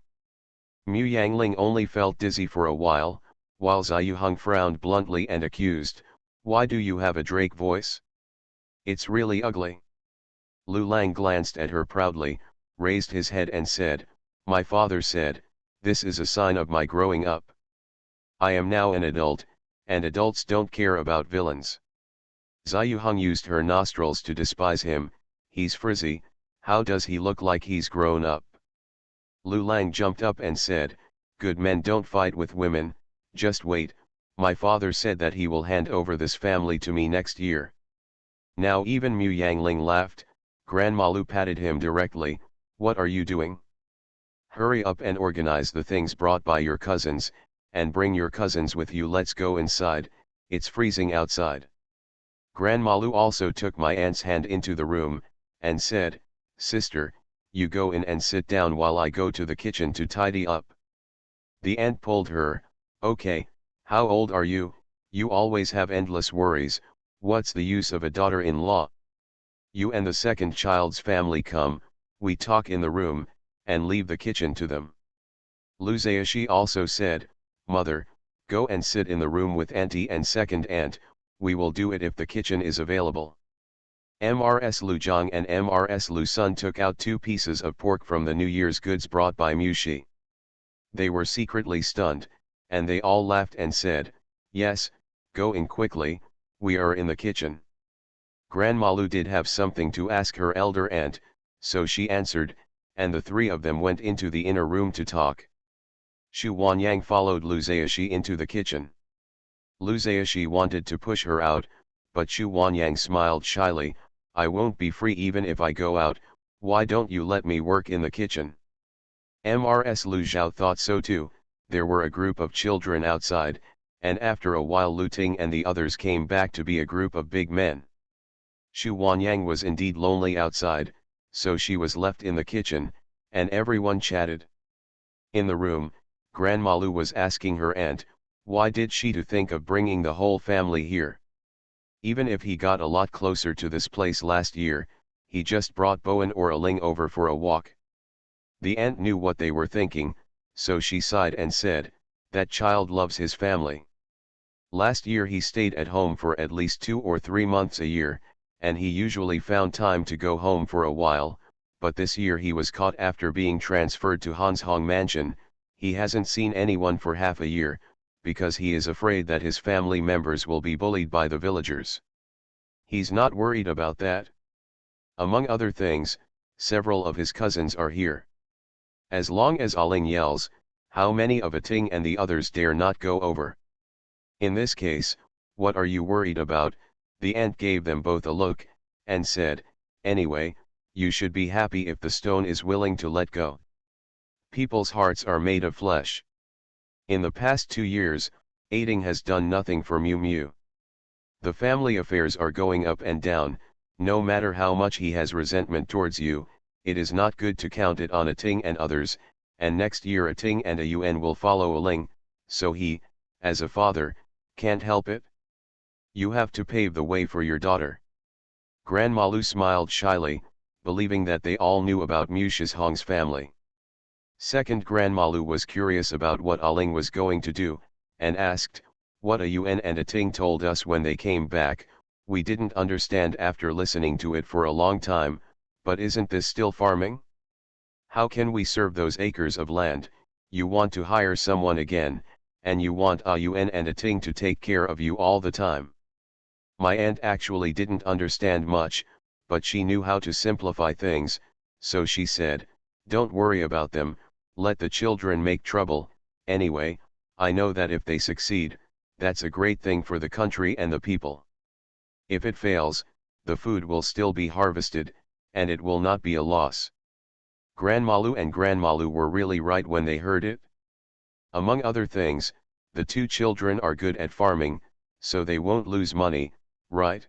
Mu Yangling only felt dizzy for a while Zai Yuheng frowned bluntly and accused, "Why do you have a Drake voice? It's really ugly." Lu Lang glanced at her proudly, raised his head and said, "My father said, this is a sign of my growing up. I am now an adult, and adults don't care about villains." Zai Yuheng used her nostrils to despise him. "He's frizzy, how does he look like he's grown up?" Lu Lang jumped up and said, "Good men don't fight with women, just wait, my father said that he will hand over this family to me next year." Now even Mu Yangling laughed. Grandma Lu patted him directly, "What are you doing? Hurry up and organize the things brought by your cousins, and bring your cousins with you. Let's go inside, it's freezing outside." Grandma Lu also took my aunt's hand into the room, and said, "Sister, you go in and sit down while I go to the kitchen to tidy up." The aunt pulled her, "Okay, how old are you? You always have endless worries, what's the use of a daughter-in-law? You and the second child's family come, we talk in the room, and leave the kitchen to them." Lu Zaishi also said, "Mother, go and sit in the room with auntie and second aunt, we will do it if the kitchen is available." Mrs. Lu Zhang and Mrs. Lu Sun took out 2 pieces of pork from the New Year's goods brought by Mu Shi. They were secretly stunned, and they all laughed and said, "Yes, go in quickly, we are in the kitchen." Grandma Lu did have something to ask her elder aunt, so she answered, and the 3 of them went into the inner room to talk. Xu Wanyang followed Lu Zaishi into the kitchen. Lu Zaishi wanted to push her out, but Xu Wanyang smiled shyly, "I won't be free even if I go out, why don't you let me work in the kitchen?" Mrs. Lu Zhao thought so too. There were a group of children outside, and after a while Lu Ting and the others came back to be a group of big men. Xu Wanyang was indeed lonely outside, so she was left in the kitchen, and everyone chatted. In the room, Grandma Lu was asking her aunt, why did she to think of bringing the whole family here? Even if he got a lot closer to this place last year, he just brought Bowen or a Ling over for a walk. The aunt knew what they were thinking, so she sighed and said, "That child loves his family. Last year he stayed at home for at least 2 or 3 months a year, and he usually found time to go home for a while, but this year he was caught after being transferred to Hanshong Mansion. He hasn't seen anyone for half a year, because he is afraid that his family members will be bullied by the villagers. He's not worried about that. Among other things, several of his cousins are here. As long as Aling yells, how many of Ating and the others dare not go over? In this case, what are you worried about?" The aunt gave them both a look, and said, "Anyway, you should be happy if the stone is willing to let go. People's hearts are made of flesh. In the past 2 years, Ating has done nothing for Miu Miu. The family affairs are going up and down, no matter how much he has resentment towards you, it is not good to count it on Ating and others, and next year a Ting and a Yuan will follow a Ling, so he, as a father, can't help it. You have to pave the way for your daughter. Grandma Lu smiled shyly, believing that they all knew about Mu Shizhong's family. Second, Grandma Lu was curious about what A Ling was going to do, and asked, what a Yuan and a Ting told us when they came back. We didn't understand after listening to it for a long time, but isn't this still farming? How can we serve those acres of land? You want to hire someone again, and you want a Yuan and a Ting to take care of you all the time. My aunt actually didn't understand much, but she knew how to simplify things, so she said, don't worry about them, let the children make trouble. Anyway, I know that if they succeed, that's a great thing for the country and the people. If it fails, the food will still be harvested, and it will not be a loss. Grandma Lu and Grandma Lu were really right when they heard it. Among other things, the two children are good at farming, so they won't lose money, right?